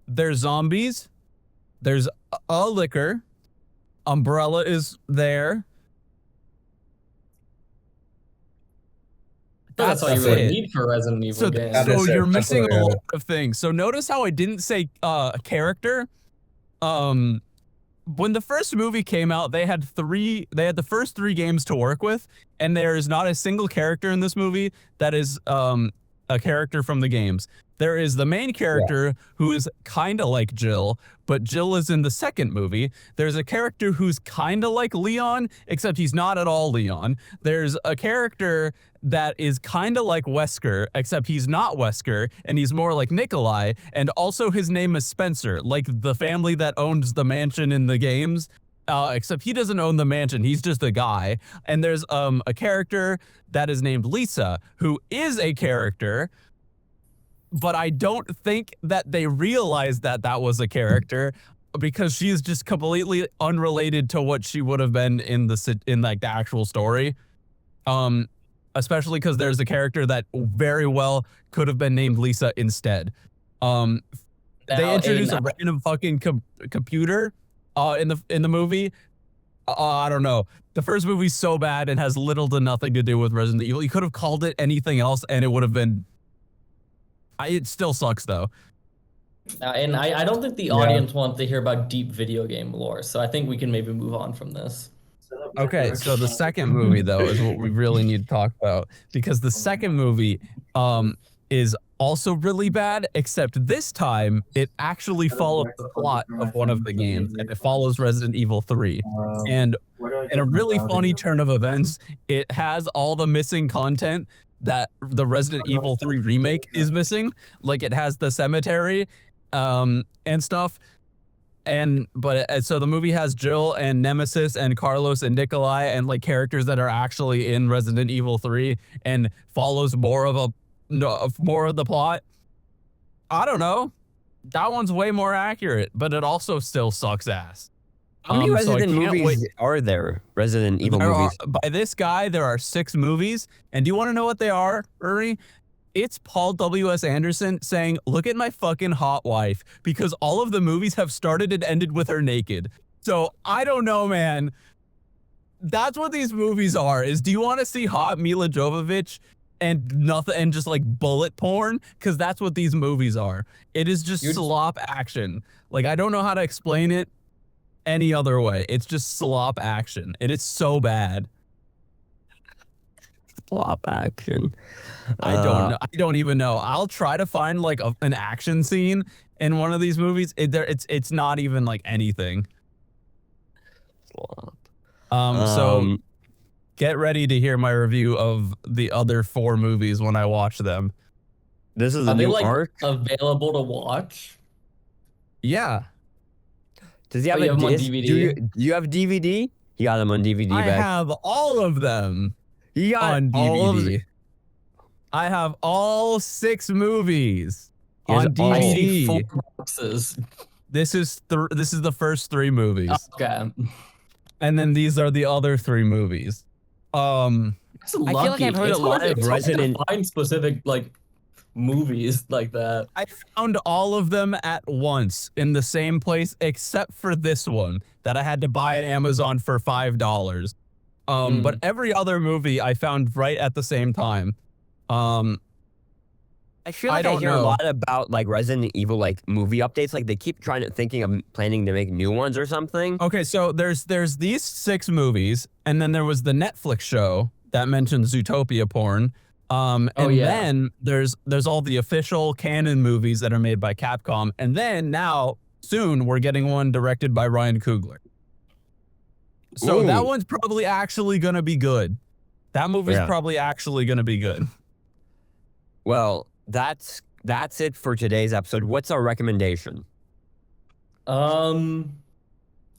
Speaker 5: There's zombies. There's a liquor. Umbrella is there.
Speaker 2: That's all you really need for Resident Evil games.
Speaker 5: So you're missing a lot of things. So notice how I didn't say a character. When the first movie came out, they had the first 3 games to work with, and there is not a single character in this movie that is a character from the games. There is the main character who is kind of like Jill, but Jill is in the second movie. There's a character who's kind of like Leon, except he's not at all Leon. There's a character that is kind of like Wesker, except he's not Wesker, and he's more like Nikolai, and also his name is Spencer, like the family that owns the mansion in the games. Except he doesn't own the mansion, he's just a guy. And there's a character that is named Lisa, who is a character, but I don't think that they realized that that was a character because she is just completely unrelated to what she would have been in like the actual story. Especially because there's a character that very well could have been named Lisa instead. They introduce a random fucking computer in the movie. I don't know. The first movie's so bad and has little to nothing to do with Resident Evil. You could have called it anything else and it would have been... it still sucks though.
Speaker 2: And I don't think the audience wants to hear about deep video game lore, so I think we can maybe move on from this.
Speaker 5: Okay, so the second movie though is what we really need to talk about, because the second movie is also really bad, except this time it actually follows the plot of one of the games, and it follows Resident Evil 3. And in a really funny turn of events, it has all the missing content that the Resident Evil 3 remake is missing. Like, it has the cemetery and stuff. So the movie has Jill and Nemesis and Carlos and Nikolai and like characters that are actually in Resident Evil 3 and follows more of the plot. I don't know. That one's way more accurate, but it also still sucks ass.
Speaker 3: How many Resident movies are there? Resident Evil movies?
Speaker 5: By this guy, there are 6 movies. And do you want to know what they are, Ernie? It's Paul W.S. Anderson saying, look at my fucking hot wife, because all of the movies have started and ended with her naked. So I don't know, man. That's what these movies are, is do you want to see hot Mila Jovovich and nothing and just like bullet porn? Because that's what these movies are. It is just slop action. Like, I don't know how to explain it any other way. It's just slop action. And it's so bad.
Speaker 3: Slop action.
Speaker 5: I don't know. I don't even know. I'll try to find like an action scene in one of these movies. It's not even like anything.
Speaker 3: Slop.
Speaker 5: So get ready to hear my review of the other 4 movies when I watch them.
Speaker 3: This is a new arc
Speaker 2: available to watch.
Speaker 5: Yeah.
Speaker 3: Does he have a disc? Do you have DVD? He got them on DVD.
Speaker 5: I have all of them.
Speaker 3: He got
Speaker 5: on DVD. I have all 6 movies on DVD.
Speaker 2: 4 boxes.
Speaker 5: This is the first 3 movies.
Speaker 2: Okay.
Speaker 5: And then these are the other 3 movies.
Speaker 3: I feel like I've heard a lot of Resident.
Speaker 2: Find specific like movies like that.
Speaker 5: I found all of them at once in the same place, except for this one that I had to buy at Amazon for $5. But every other movie I found right at the same time.
Speaker 3: I feel like I hear a lot about like Resident Evil like movie updates. Like, they keep planning to make new ones or something.
Speaker 5: Okay, so there's these 6 movies, and then there was the Netflix show that mentions Zootopia porn. Then there's all the official canon movies that are made by Capcom, and then now soon we're getting one directed by Ryan Coogler. So that one's probably actually gonna be good. That movie's probably actually gonna be good.
Speaker 3: Well, that's it for today's episode. What's our recommendation?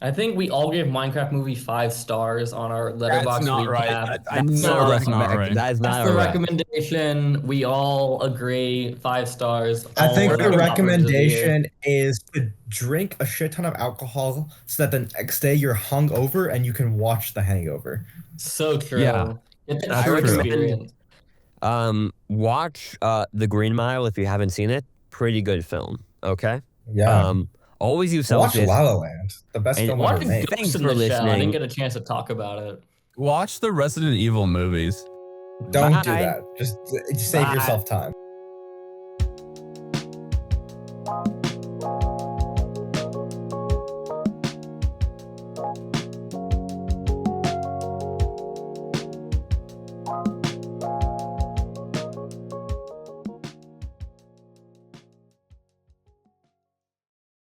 Speaker 2: I think we all gave Minecraft movie 5 stars on our Letterboxd
Speaker 5: That's not
Speaker 2: recap.
Speaker 5: right. I know that's not right.
Speaker 3: That is not
Speaker 2: the
Speaker 3: right.
Speaker 2: recommendation. We all agree 5 stars.
Speaker 4: I think the recommendation is to drink a shit ton of alcohol so that the next day you're hungover and you can watch The Hangover.
Speaker 2: So true.
Speaker 5: Yeah.
Speaker 2: I recommend.
Speaker 3: Watch The Green Mile if you haven't seen it. Pretty good film. Okay.
Speaker 4: Yeah.
Speaker 3: Always use
Speaker 4: Watch
Speaker 3: Celsius.
Speaker 4: La La Land, the best film ever made.
Speaker 3: Thanks
Speaker 2: for
Speaker 3: for
Speaker 2: listening. I didn't
Speaker 3: listening.
Speaker 2: get a chance to talk about it.
Speaker 5: Watch the Resident Evil movies.
Speaker 4: Don't
Speaker 3: Bye.
Speaker 4: do that. Just save yourself time.